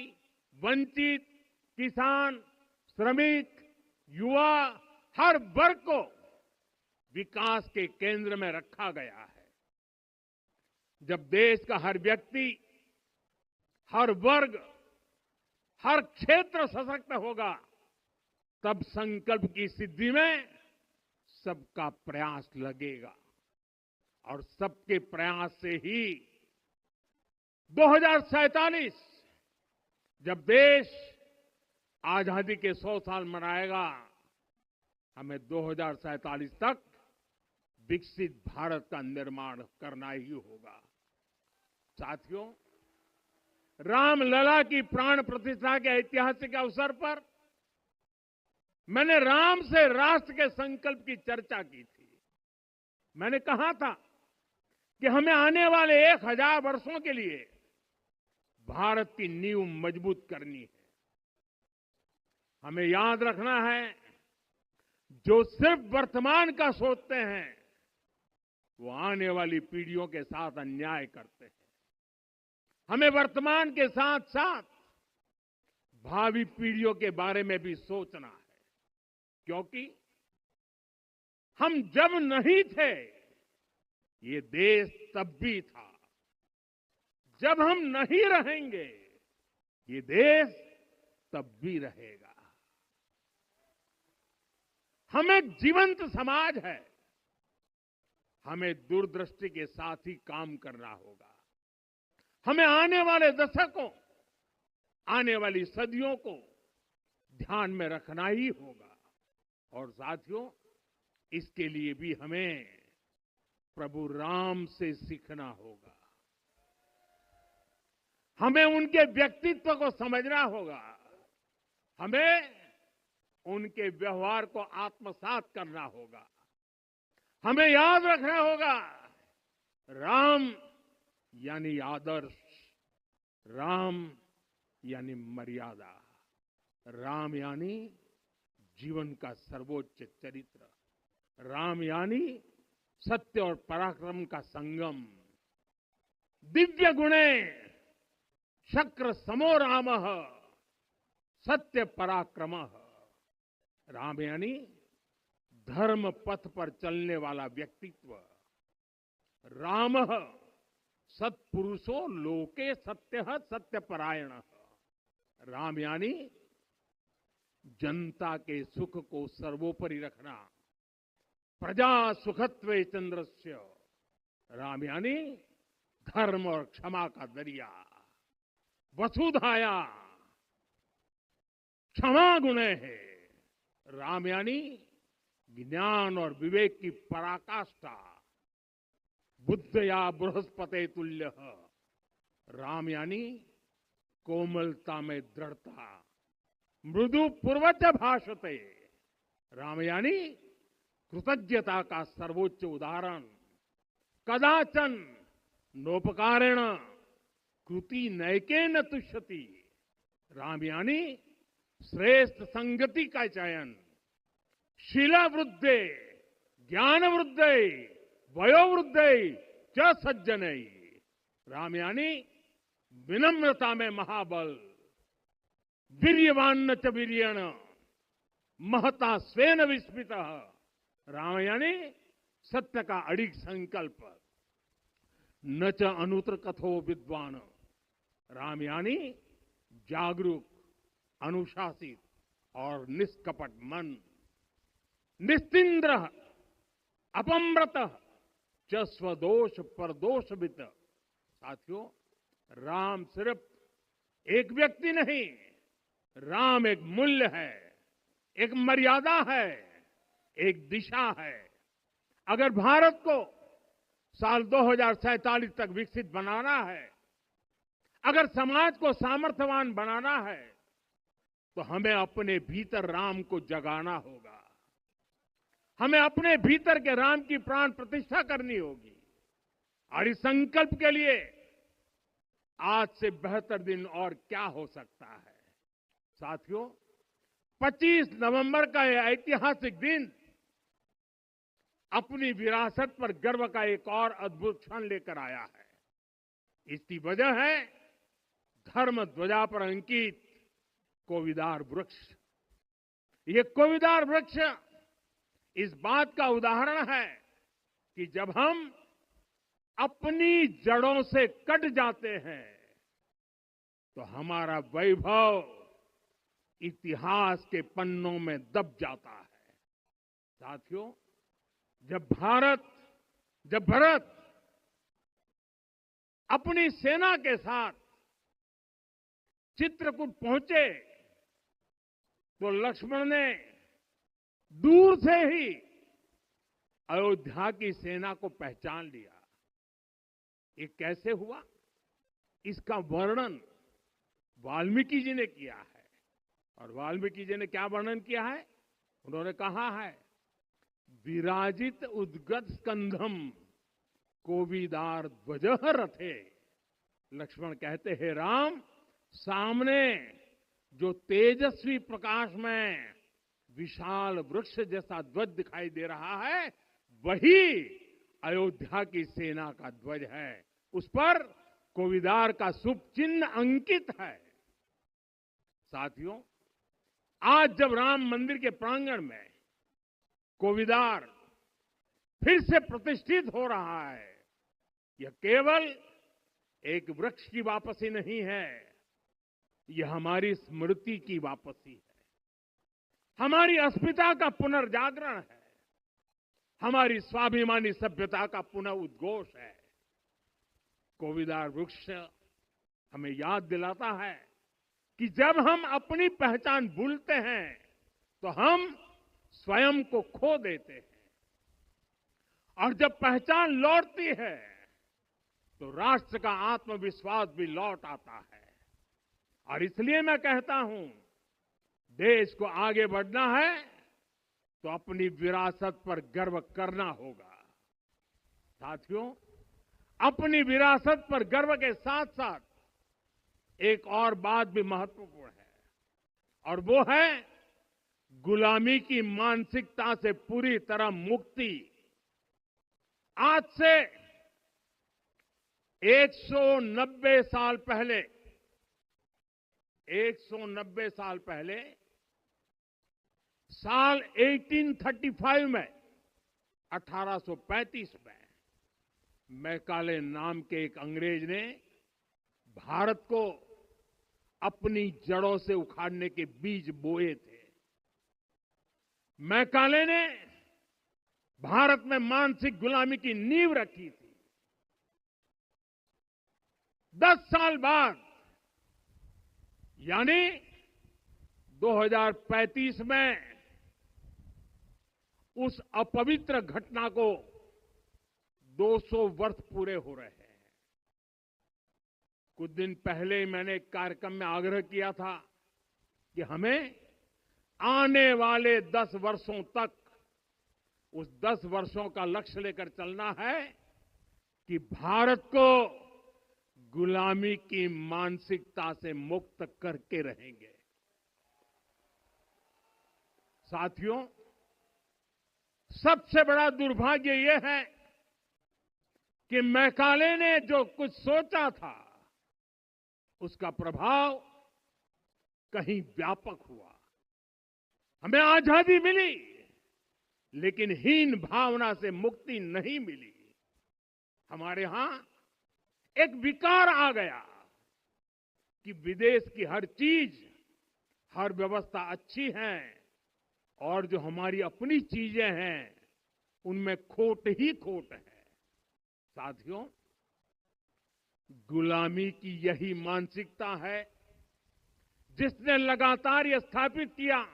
वंचित, किसान, श्रमिक, युवा, हर वर्ग को विकास के केंद्र में रखा गया है। जब देश का हर व्यक्ति, हर वर्ग, हर क्षेत्र सशक्त होगा, तब संकल्प की सिद्धि में सबका प्रयास लगेगा और सबके प्रयास से ही 2047 जब देश आजादी के 100 साल मनाएगा, हमें 2047 तक विकसित भारत का निर्माण करना ही होगा। साथियों, रामलला की प्राण प्रतिष्ठा के ऐतिहासिक अवसर पर मैंने राम से राष्ट्र के संकल्प की चर्चा की थी। मैंने कहा था कि हमें आने वाले 1000 वर्षों के लिए भारत की नींव मजबूत करनी है। हमें याद रखना है, जो सिर्फ वर्तमान का सोचते हैं वो आने वाली पीढ़ियों के साथ अन्याय करते हैं। हमें वर्तमान के साथ साथ भावी पीढ़ियों के बारे में भी सोचना है, क्योंकि हम जब नहीं थे ये देश तब भी था, जब हम नहीं रहेंगे ये देश तब भी रहेगा। हम एक जीवंत समाज है, हमें दूरदृष्टि के साथ ही काम करना होगा। हमें आने वाले दशकों, आने वाली सदियों को ध्यान में रखना ही होगा। और साथियों, इसके लिए भी हमें प्रभु राम से सीखना होगा। हमें उनके व्यक्तित्व को समझना होगा। हमें उनके व्यवहार को आत्मसात करना होगा। हमें याद रखना होगा, राम यानी आदर्श, राम यानी मर्यादा, राम यानी जीवन का सर्वोच्च चरित्र, राम यानी सत्य और पराक्रम का संगम। दिव्य गुणे शक्र समो राम सत्य पराक्रम। राम यानी धर्म पथ पर चलने वाला व्यक्तित्व। राम सत्पुरुषो लोके सत्य सत्यपरायण। राम यानी जनता के सुख को सर्वोपरि रखना। प्रजा सुखत्वे चंद्रस्य। राम यानी धर्म और क्षमा का दरिया। वसुधाया क्षमा गुणे है। राम यानी ज्ञान और विवेक की पराकाष्ठा। बुद्ध या बृहस्पति तुल्य। राम यानी कोमलता में दृढ़ता। मृदु पूर्वज भाषते। राम यानी कृतज्ञता का सर्वोच्च उदाहरण। कदाचन नोपकारेण कृति नैकेन तुष्यति। राम यानी श्रेष्ठ संगति का चयन। शीला वृद्धे ज्ञान वृद्धे वयोवृद्धे च सज्जनै। राम यानी विनम्रता में महाबल। वीर्यवान च वीर्यण महता स्वेन विस्मित। राम यानी सत्य का अडिग संकल्प। न च अनुत्र कथो विद्वान। राम यानी जागरूक अनुशासित और निष्कपट मन। निस्तिंद्र अपम्रत च स्वदोष परदोषवित। साथियों, राम सिर्फ एक व्यक्ति नहीं, राम एक मूल्य है, एक मर्यादा है, एक दिशा है। अगर भारत को साल 2047 तक विकसित बनाना है, अगर समाज को सामर्थ्यवान बनाना है, तो हमें अपने भीतर राम को जगाना होगा। हमें अपने भीतर के राम की प्राण प्रतिष्ठा करनी होगी। और इस संकल्प के लिए आज से बेहतर दिन और क्या हो सकता है। साथियों, 25 नवंबर का यह ऐतिहासिक दिन अपनी विरासत पर गर्व का एक और अद्भुत क्षण लेकर आया है। इसकी वजह है धर्म ध्वजा पर अंकित कोविदार वृक्ष। ये कोविदार वृक्ष इस बात का उदाहरण है कि जब हम अपनी जड़ों से कट जाते हैं तो हमारा वैभव इतिहास के पन्नों में दब जाता है। साथियों, जब भरत अपनी सेना के साथ चित्रकूट पहुंचे तो लक्ष्मण ने दूर से ही अयोध्या की सेना को पहचान लिया। ये कैसे हुआ, इसका वर्णन वाल्मीकि जी ने किया है। और वाल्मीकि जी ने क्या वर्णन किया है? उन्होंने कहा है, विराजित उद्गत स्कंधम कोविदार ध्वजः रथे। लक्ष्मण कहते हैं, राम, सामने जो तेजस्वी प्रकाश में विशाल वृक्ष जैसा ध्वज दिखाई दे रहा है, वही अयोध्या की सेना का ध्वज है। उस पर कोविदार का शुभ चिन्ह अंकित है। साथियों, आज जब राम मंदिर के प्रांगण में कोविदार फिर से प्रतिष्ठित हो रहा है, यह केवल एक वृक्ष की वापसी नहीं है, यह हमारी स्मृति की वापसी है, हमारी अस्मिता का पुनर्जागरण है, हमारी स्वाभिमानी सभ्यता का पुनः उद्घोष है। कोविदार वृक्ष हमें याद दिलाता है कि जब हम अपनी पहचान भूलते हैं तो हम स्वयं को खो देते हैं, और जब पहचान लौटती है तो राष्ट्र का आत्मविश्वास भी लौट आता है। और इसलिए मैं कहता हूं, देश को आगे बढ़ना है तो अपनी विरासत पर गर्व करना होगा। साथियों, अपनी विरासत पर गर्व के साथ साथ एक और बात भी महत्वपूर्ण है, और वो है गुलामी की मानसिकता से पूरी तरह मुक्ति। आज से 190 साल पहले 190 साल पहले साल 1835 में 1835 में मैकाले नाम के एक अंग्रेज ने भारत को अपनी जड़ों से उखाड़ने के बीज बोए थे। मैकाले ने भारत में मानसिक गुलामी की नींव रखी थी। 10 साल बाद यानी 2035 में उस अपवित्र घटना को 200 वर्ष पूरे हो रहे हैं। कुछ दिन पहले मैंने एक कार्यक्रम में आग्रह किया था कि हमें आने वाले 10 वर्षों तक उस 10 वर्षों का लक्ष्य लेकर चलना है कि भारत को गुलामी की मानसिकता से मुक्त करके रहेंगे। साथियों, सबसे बड़ा दुर्भाग्य यह है कि मैकाले ने जो कुछ सोचा था उसका प्रभाव कहीं व्यापक हुआ। हमें आजादी मिली लेकिन हीन भावना से मुक्ति नहीं मिली। हमारे यहां एक विकार आ गया कि विदेश की हर चीज, हर व्यवस्था अच्छी है और जो हमारी अपनी चीजें हैं उनमें खोट ही खोट है। साथियों, गुलामी की यही मानसिकता है जिसने लगातार यह स्थापित किया।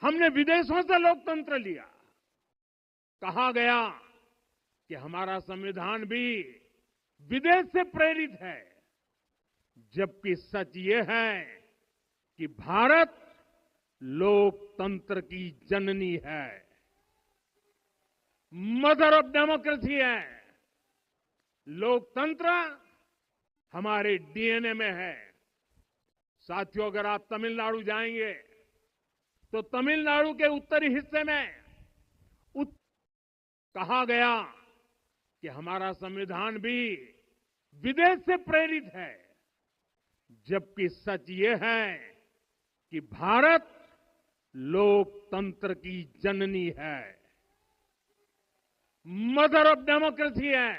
हमने विदेशों से लोकतंत्र लिया। कहा गया कि हमारा संविधान भी विदेश से प्रेरित है, जबकि सच ये है कि भारत लोकतंत्र की जननी है, मदर ऑफ डेमोक्रेसी है। लोकतंत्र हमारे डीएनए में है। साथियों, अगर आप तमिलनाडु जाएंगे तो तमिलनाडु के उत्तरी हिस्से में कहा गया कि हमारा संविधान भी विदेश से प्रेरित है, जबकि सच ये है कि भारत लोकतंत्र की जननी है, मदर ऑफ डेमोक्रेसी है।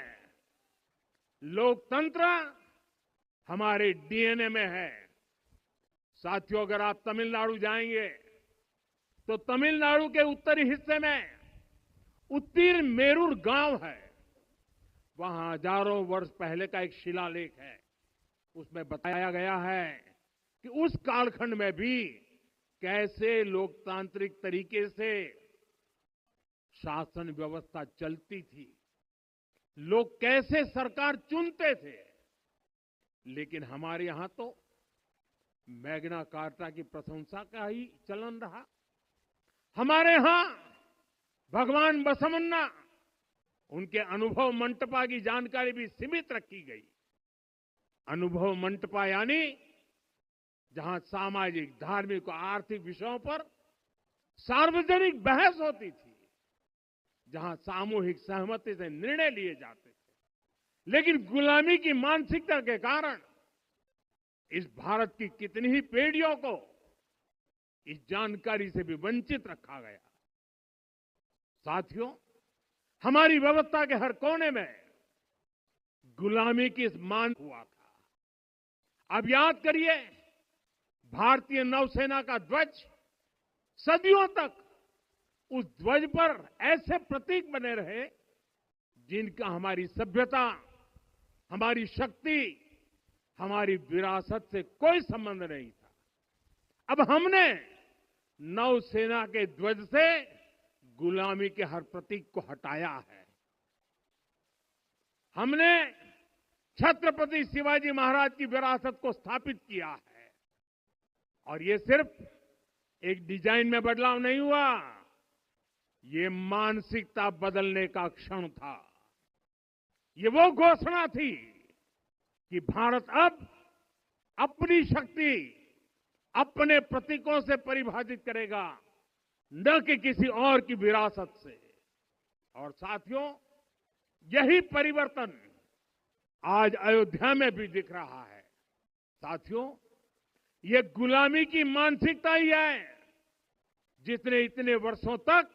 लोकतंत्र हमारे डीएनए में है। साथियों, अगर आप तमिलनाडु जाएंगे तो तमिलनाडु के उत्तरी हिस्से में उत्तीरमेरूर गांव है। वहां हजारों वर्ष पहले का एक शिलालेख है। उसमें बताया गया है कि उस कालखंड में भी कैसे लोकतांत्रिक तरीके से शासन व्यवस्था चलती थी, लोग कैसे सरकार चुनते थे। लेकिन हमारे यहां तो मैग्ना कार्टा की प्रशंसा का ही चलन रहा। हमारे यहां भगवान बसवन्ना, उनके अनुभव मंटपा की जानकारी भी सीमित रखी गई। अनुभव मंटपा यानी जहां सामाजिक, धार्मिक और आर्थिक विषयों पर सार्वजनिक बहस होती थी, जहां सामूहिक सहमति से निर्णय लिए जाते थे। लेकिन गुलामी की मानसिकता के कारण इस भारत की कितनी ही पीढ़ियों को इस जानकारी से भी वंचित रखा गया। साथियों, हमारी व्यवस्था के हर कोने में गुलामी की इस मान हुआ था। अब याद करिए, भारतीय नौसेना का ध्वज सदियों तक उस ध्वज पर ऐसे प्रतीक बने रहे जिनका हमारी सभ्यता, हमारी शक्ति, हमारी विरासत से कोई संबंध नहीं था। अब हमने नौसेना के ध्वज से गुलामी के हर प्रतीक को हटाया है। हमने छत्रपति शिवाजी महाराज की विरासत को स्थापित किया है। और ये सिर्फ एक डिजाइन में बदलाव नहीं हुआ, ये मानसिकता बदलने का क्षण था। ये वो घोषणा थी कि भारत अब अपनी शक्ति अपने प्रतीकों से परिभाषित करेगा, न कि किसी और की विरासत से। और साथियों, यही परिवर्तन आज अयोध्या में भी दिख रहा है। साथियों, ये गुलामी की मानसिकता ही है जिसने इतने वर्षों तक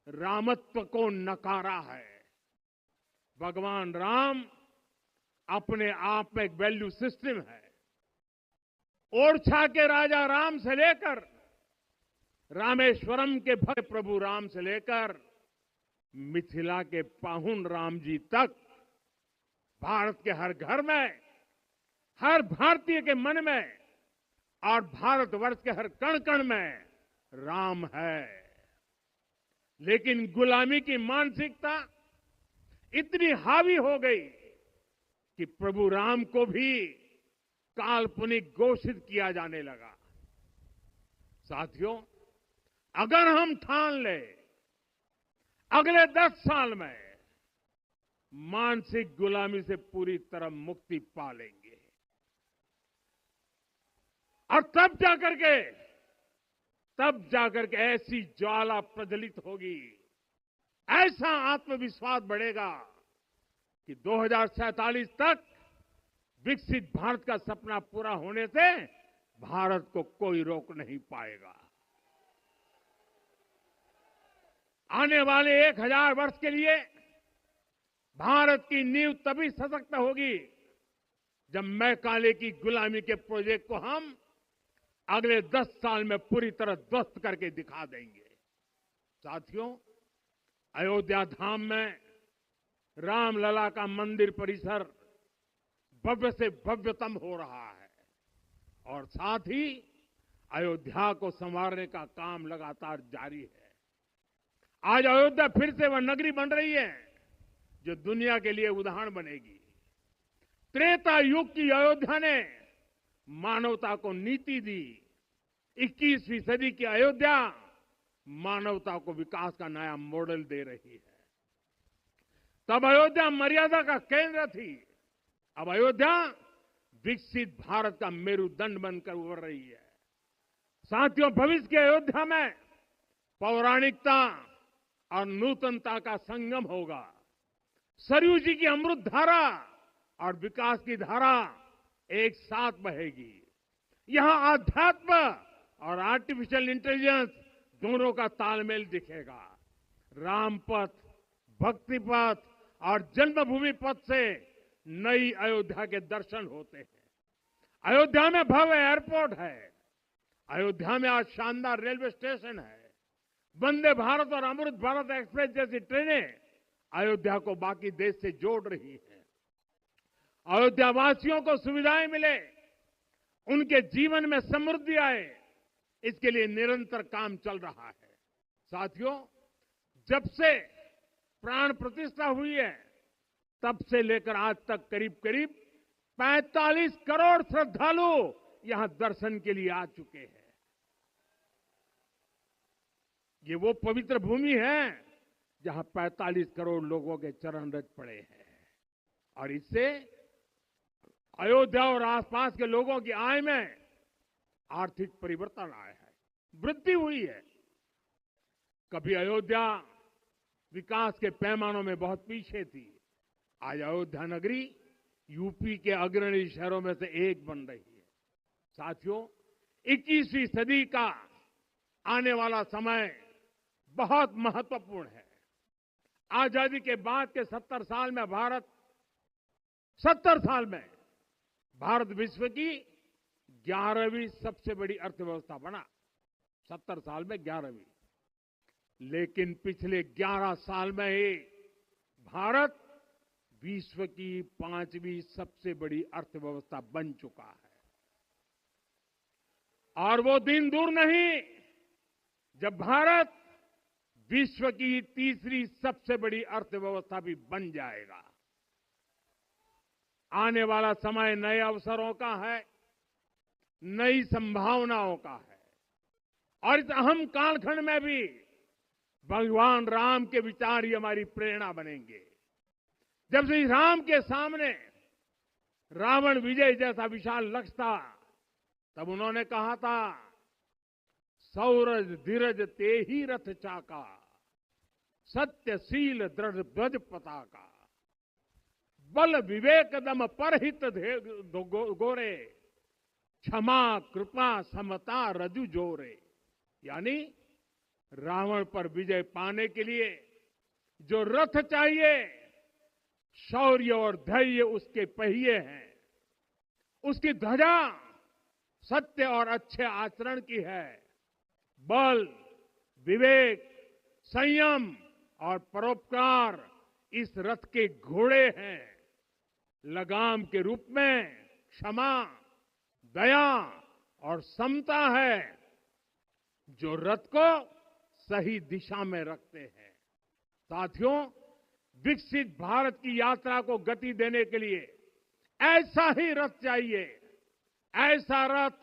रामत्व को नकारा है। भगवान राम अपने आप में एक वैल्यू सिस्टम है। ओरछा के राजा राम से लेकर रामेश्वरम के भक्त प्रभु राम से लेकर मिथिला के पाहुन राम जी तक भारत के हर घर में, हर भारतीय के मन में और भारतवर्ष के हर कण कण में राम है। लेकिन गुलामी की मानसिकता इतनी हावी हो गई कि प्रभु राम को भी काल्पनिक घोषित किया जाने लगा। साथियों, अगर हम ठान ले अगले 10 साल में मानसिक गुलामी से पूरी तरह मुक्ति पा लेंगे और तब जाकर के ऐसी ज्वाला प्रज्वलित होगी, ऐसा आत्मविश्वास बढ़ेगा कि 2047 तक विकसित भारत का सपना पूरा होने से भारत को कोई रोक नहीं पाएगा। आने वाले 1000 वर्ष के लिए भारत की नींव तभी सशक्त होगी जब मैकाले की गुलामी के प्रोजेक्ट को हम अगले 10 साल में पूरी तरह ध्वस्त करके दिखा देंगे। साथियों, अयोध्या धाम में रामलला का मंदिर परिसर भव्य से भव्यतम हो रहा है और साथ ही अयोध्या को संवारने का काम लगातार जारी है। आज अयोध्या फिर से वह नगरी बन रही है जो दुनिया के लिए उदाहरण बनेगी। त्रेता युग की अयोध्या ने मानवता को नीति दी। 21वीं सदी की अयोध्या मानवता को विकास का नया मॉडल दे रही है। तब अयोध्या मर्यादा का केंद्र थी, अब अयोध्या विकसित भारत का मेरुदंड बनकर उभर रही है। साथियों, भविष्य की अयोध्या में पौराणिकता और नूतनता का संगम होगा। सरयू जी की अमृत धारा और विकास की धारा एक साथ बहेगी। यहां आध्यात्म और आर्टिफिशियल इंटेलिजेंस दोनों का तालमेल दिखेगा। राम पथ, भक्ति पथ और जन्मभूमि पथ से नई अयोध्या के दर्शन होते हैं। अयोध्या में भव्य एयरपोर्ट है। अयोध्या में आज शानदार रेलवे स्टेशन है। वंदे भारत और अमृत भारत एक्सप्रेस जैसी ट्रेनें अयोध्या को बाकी देश से जोड़ रही हैं। अयोध्या वासियों को सुविधाएं मिले, उनके जीवन में समृद्धि आए, इसके लिए निरंतर काम चल रहा है। साथियों, जब से प्राण प्रतिष्ठा हुई है तब से लेकर आज तक करीब 45 करोड़ श्रद्धालु यहां दर्शन के लिए आ चुके हैं। ये वो पवित्र भूमि है जहां 45 करोड़ लोगों के चरण रज पड़े हैं और इससे अयोध्या और आसपास के लोगों की आय में आर्थिक परिवर्तन आया है, वृद्धि हुई है। कभी अयोध्या विकास के पैमानों में बहुत पीछे थी, आज अयोध्या नगरी यूपी के अग्रणी शहरों में से एक बन रही है। साथियों, 21वीं सदी का आने वाला समय बहुत महत्वपूर्ण है। आजादी के बाद के 70 साल में भारत विश्व की 11वीं सबसे बड़ी अर्थव्यवस्था बना। 70 साल में 11वीं। लेकिन पिछले 11 साल में ही भारत विश्व की 5वीं सबसे बड़ी अर्थव्यवस्था बन चुका है। और वो दिन दूर नहीं जब भारत विश्व की 3री सबसे बड़ी अर्थव्यवस्था भी बन जाएगा। आने वाला समय नए अवसरों का है, नई संभावनाओं का है और इस अहम कालखंड में भी भगवान राम के विचार ही हमारी प्रेरणा बनेंगे। जब श्री राम के सामने रावण विजय जैसा विशाल लक्ष्य था, तब उन्होंने कहा था, सौरज धीरज ते ही रथ चाका, सत्यशील दृढ़ ध्वज पताका, बल विवेक दम परहित गोरे, क्षमा कृपा समता रजु जोरे। यानी रावण पर विजय पाने के लिए जो रथ चाहिए, शौर्य और धैर्य उसके पहिए हैं, उसकी ध्वजा सत्य और अच्छे आचरण की है, बल विवेक संयम और परोपकार इस रथ के घोड़े हैं, लगाम के रूप में क्षमा दया और समता है जो रथ को सही दिशा में रखते हैं। साथियों, विकसित भारत की यात्रा को गति देने के लिए ऐसा ही रथ चाहिए, ऐसा रथ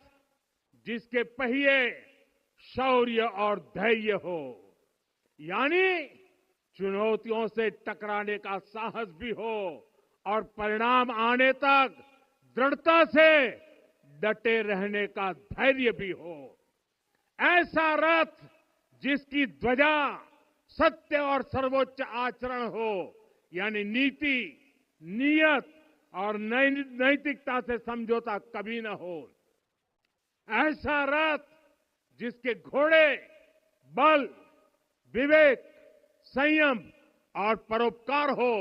जिसके पहिए शौर्य और धैर्य हो, यानी चुनौतियों से टकराने का साहस भी हो और परिणाम आने तक दृढ़ता से डटे रहने का धैर्य भी हो। ऐसा रथ जिसकी ध्वजा सत्य और सर्वोच्च आचरण हो, यानी नीति नियत और नैतिकता से समझौता कभी न हो। ऐसा रथ जिसके घोड़े बल विवेक संयम और परोपकार हो,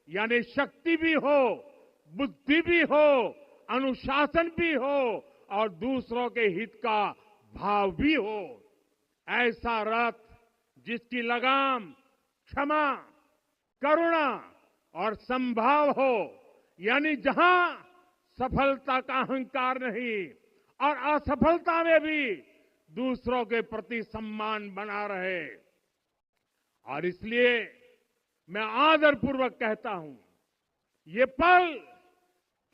यानी शक्ति भी हो बुद्धि भी हो अनुशासन भी हो और दूसरों के हित का भाव भी हो। ऐसा रथ जिसकी लगाम क्षमा करुणा और संभाव हो, यानी जहां सफलता का अहंकार नहीं और असफलता में भी दूसरों के प्रति सम्मान बना रहे। और इसलिए मैं आदरपूर्वक कहता हूं, ये पल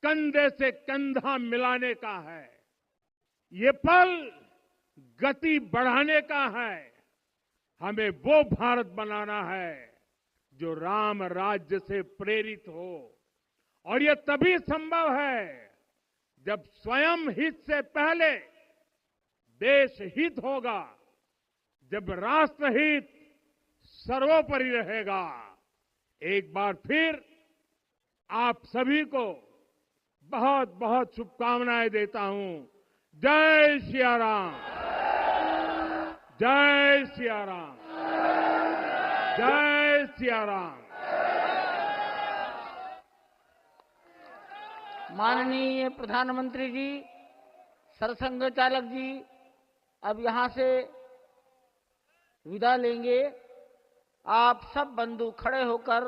कंधे से कंधा मिलाने का है, ये पल गति बढ़ाने का है। हमें वो भारत बनाना है जो राम राज्य से प्रेरित हो, और ये तभी संभव है जब स्वयं हित से पहले देश हित होगा, जब राष्ट्र हित सर्वोपरि रहेगा। एक बार फिर आप सभी को बहुत बहुत शुभकामनाएं देता हूं। जय सिया राम, जय सिया राम, जय सिया राम। माननीय प्रधानमंत्री जी, सरसंघ चालक जी अब यहां से विदा लेंगे। आप सब बंधु खड़े होकर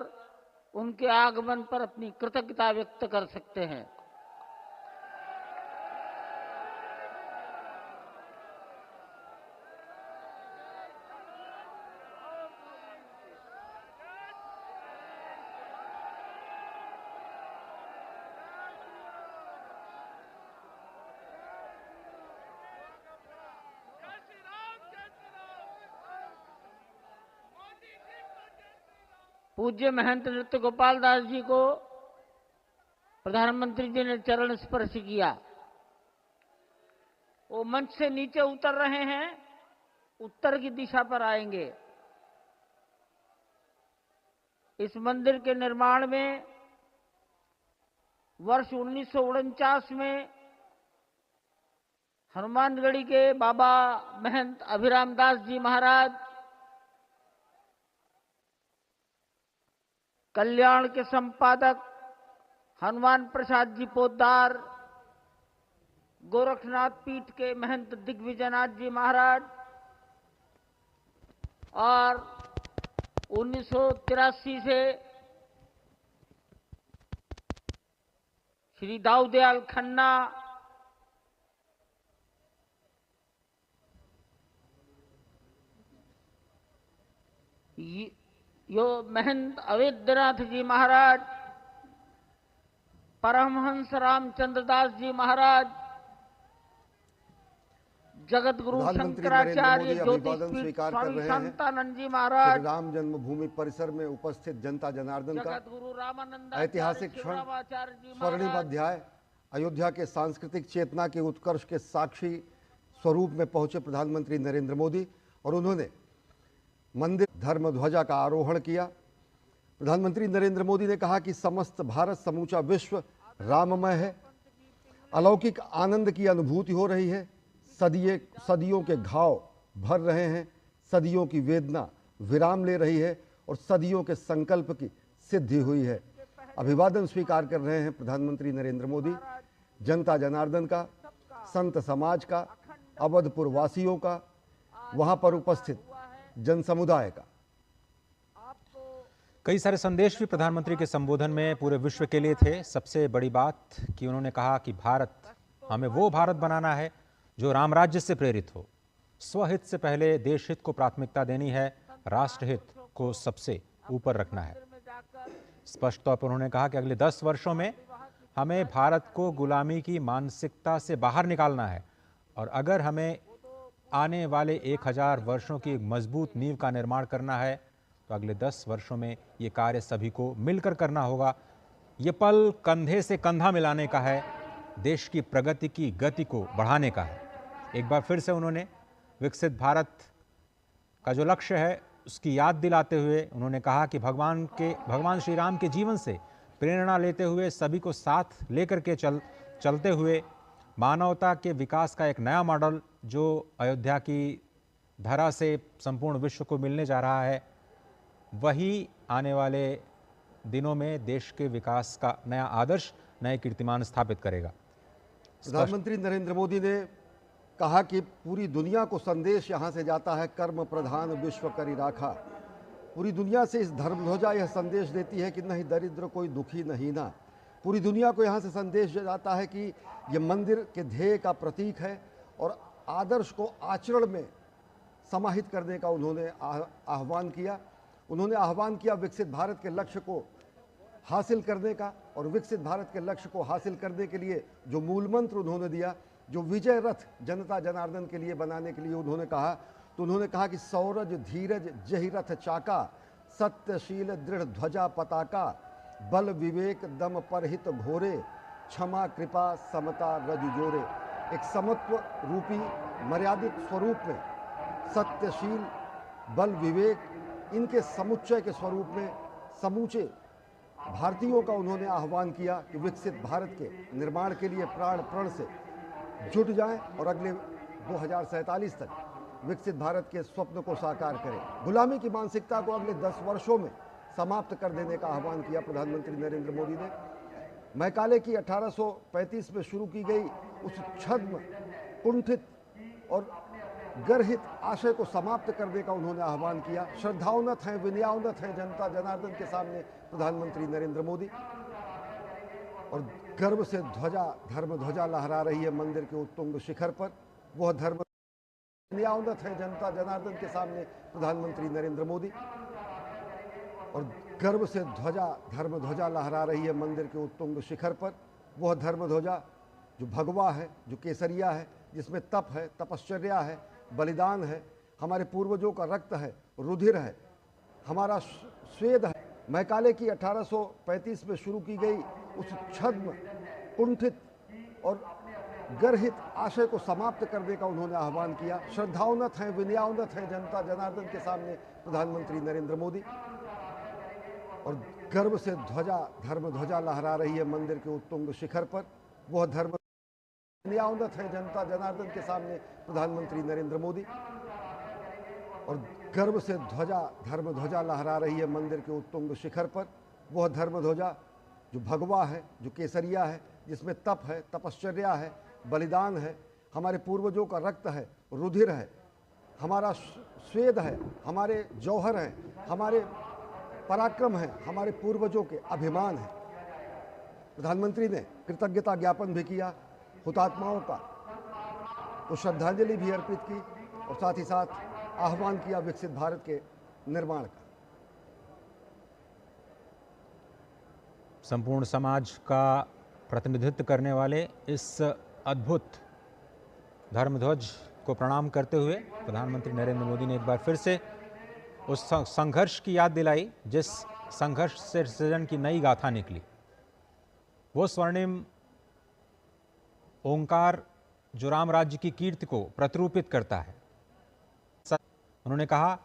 उनके आगमन पर अपनी कृतज्ञता व्यक्त कर सकते हैं। पूज्य महंत नृत्य गोपाल दास जी को प्रधानमंत्री जी ने चरण स्पर्श किया। वो मंच से नीचे उतर रहे हैं, उत्तर की दिशा पर आएंगे। इस मंदिर के निर्माण में वर्ष 1949 में हनुमानगढ़ी के बाबा महंत अभिराम दास जी महाराज, कल्याण के संपादक हनुमान प्रसाद जी पोद्दार, गोरखनाथ पीठ के महंत दिग्विजयनाथ जी महाराज और 1983 से श्री दाऊदयाल खन्ना, यो महंत अवेद्यनाथ जी महाराज, परमहंस रामचंद्र दास जी महाराज, जगत गुरु शंकराचार्य ज्योतिष स्वामी शांतानंद जी महाराज, राम जन्मभूमि परिसर में उपस्थित जनता जनार्दन का जगत गुरु रामानंद ऐतिहासिक क्षण, स्वर्णिम अध्याय, अयोध्या के सांस्कृतिक चेतना के उत्कर्ष के साक्षी स्वरूप में पहुंचे प्रधानमंत्री नरेंद्र मोदी, और उन्होंने मंदिर धर्म ध्वजा का आरोहण किया। प्रधानमंत्री नरेंद्र मोदी ने कहा कि समस्त भारत, समूचा विश्व राममय है। अलौकिक आनंद की अनुभूति हो रही है। सदियों के घाव भर रहे हैं, सदियों की वेदना विराम ले रही है और सदियों के संकल्प की सिद्धि हुई है। अभिवादन स्वीकार कर रहे हैं प्रधानमंत्री नरेंद्र मोदी जनता जनार्दन का, संत समाज का, अवधपुर वासियों का, वहां पर उपस्थित जन समुदाय का। कई सारे संदेश भी प्रधानमंत्री के संबोधन में पूरे विश्व के लिए थे। सबसे बड़ी बात कि उन्होंने कहा कि हमें वो भारत बनाना है जो राम राज्य से प्रेरित हो। स्वहित से पहले देश हित को प्राथमिकता देनी है, राष्ट्रहित को सबसे ऊपर रखना है। स्पष्ट तौर पर उन्होंने कहा कि अगले 10 वर्षों में हमें भारत को गुलामी की मानसिकता से बाहर निकालना है और अगर हमें आने वाले 1000 वर्षों की मजबूत नींव का निर्माण करना है तो अगले 10 वर्षों में ये कार्य सभी को मिलकर करना होगा। ये पल कंधे से कंधा मिलाने का है, देश की प्रगति की गति को बढ़ाने का है। एक बार फिर से उन्होंने विकसित भारत का जो लक्ष्य है उसकी याद दिलाते हुए उन्होंने कहा कि भगवान श्री राम के जीवन से प्रेरणा लेते हुए, सभी को साथ लेकर के चलते हुए मानवता के विकास का एक नया मॉडल जो अयोध्या की धरा से संपूर्ण विश्व को मिलने जा रहा है, वही आने वाले दिनों में देश के विकास का नया आदर्श, नए कीर्तिमान स्थापित करेगा। प्रधानमंत्री नरेंद्र मोदी ने कहा कि पूरी दुनिया को संदेश यहाँ से जाता है, कर्म प्रधान विश्व करी राखा। पूरी दुनिया से इस धर्म ध्वजा यह संदेश देती है कि नहीं दरिद्र कोई दुखी नहीं ना। पूरी दुनिया को यहाँ से संदेश जाता है कि ये मंदिर के ध्येय का प्रतीक है और आदर्श को आचरण में समाहित करने का उन्होंने आह्वान किया। उन्होंने आह्वान किया विकसित भारत के लक्ष्य को हासिल करने का, और विकसित भारत के लक्ष्य को हासिल करने के लिए जो मूल मंत्र उन्होंने दिया, जो विजय रथ जनता जनार्दन के लिए बनाने के लिए उन्होंने कहा, तो उन्होंने कहा कि सौरज धीरज जहि रथ चाका, सत्यशील दृढ़ ध्वजा पताका, बल विवेक दम परहित घोरे, क्षमा कृपा समता रज जोरे। एक समत्व रूपी मर्यादित स्वरूप में सत्यशील, बल विवेक, इनके समुच्चय के स्वरूप में समूचे भारतीयों का उन्होंने आह्वान किया कि विकसित भारत के निर्माण के लिए प्राण प्रण से जुट जाएं और अगले 2047 तक विकसित भारत के स्वप्न को साकार करें। गुलामी की मानसिकता को अगले 10 वर्षों में समाप्त कर देने का आह्वान किया प्रधानमंत्री नरेंद्र मोदी ने। मैकाले की 1835 में शुरू की गई उस छद्म, कुंठित और गर्हित आशय को समाप्त करने का उन्होंने आह्वान किया। श्रद्धाउन्नत हैं, विनयाउन्नत हैं जनता जनार्दन के सामने प्रधानमंत्री नरेंद्र मोदी, और गर्व से धर्म ध्वजा लहरा रही है मंदिर के उत्तुंग शिखर पर। वह धर्म विनयाउन्नत है जनता जनार्दन के सामने प्रधानमंत्री नरेंद्र मोदी, और गर्व से धर्म ध्वजा लहरा रही है मंदिर के उत्तुंग शिखर पर। वह धर्म ध्वजा जो भगवा है, जो केसरिया है, जिसमें तप है, तपश्चर्या है, बलिदान है, हमारे पूर्वजों का रक्त है, रुधिर है, हमारा स्वेद है। मैकाले की 1835 में शुरू की गई उस छद्म, कुंठित और गर्हित आशय को समाप्त करने का उन्होंने आह्वान किया। श्रद्धाउन्नत हैं, विनयाउन्नत हैं जनता जनार्दन के सामने प्रधानमंत्री नरेंद्र मोदी, और गर्व से धर्म ध्वजा लहरा रही है मंदिर के उत्तुंग शिखर पर। वह धर्म विनयाउन्नत है जनता जनार्दन के सामने प्रधानमंत्री नरेंद्र मोदी, और गर्व से धर्म ध्वजा लहरा रही है मंदिर के उत्तुंग शिखर पर। वह धर्म ध्वजा जो भगवा है, जो केसरिया है, जिसमें तप है, तपश्चर्या है, बलिदान है, हमारे पूर्वजों का रक्त है, रुधिर है, हमारा स्वेद है, हमारे जौहर हैं, हमारे पराक्रम है, हमारे पूर्वजों के अभिमान है। प्रधानमंत्री ने कृतज्ञता ज्ञापन भी किया, हुतात्माओं का को श्रद्धांजलि भी अर्पित की, और साथ ही साथ आह्वान किया विकसित भारत के निर्माण का। संपूर्ण समाज का प्रतिनिधित्व करने वाले इस अद्भुत धर्मध्वज को प्रणाम करते हुए प्रधानमंत्री नरेंद्र मोदी ने एक बार फिर से उस संघर्ष की याद दिलाई जिस संघर्ष से सृजन की नई गाथा निकली। वो स्वर्णिम ओंकार जो राम राज्य की कीर्ति को प्रतिरूपित करता है। उन्होंने कहा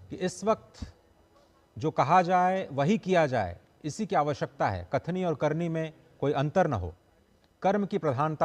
कि इस वक्त जो कहा जाए वही किया जाए, इसी की आवश्यकता है। कथनी और करनी में कोई अंतर न हो, कर्म की प्रधानता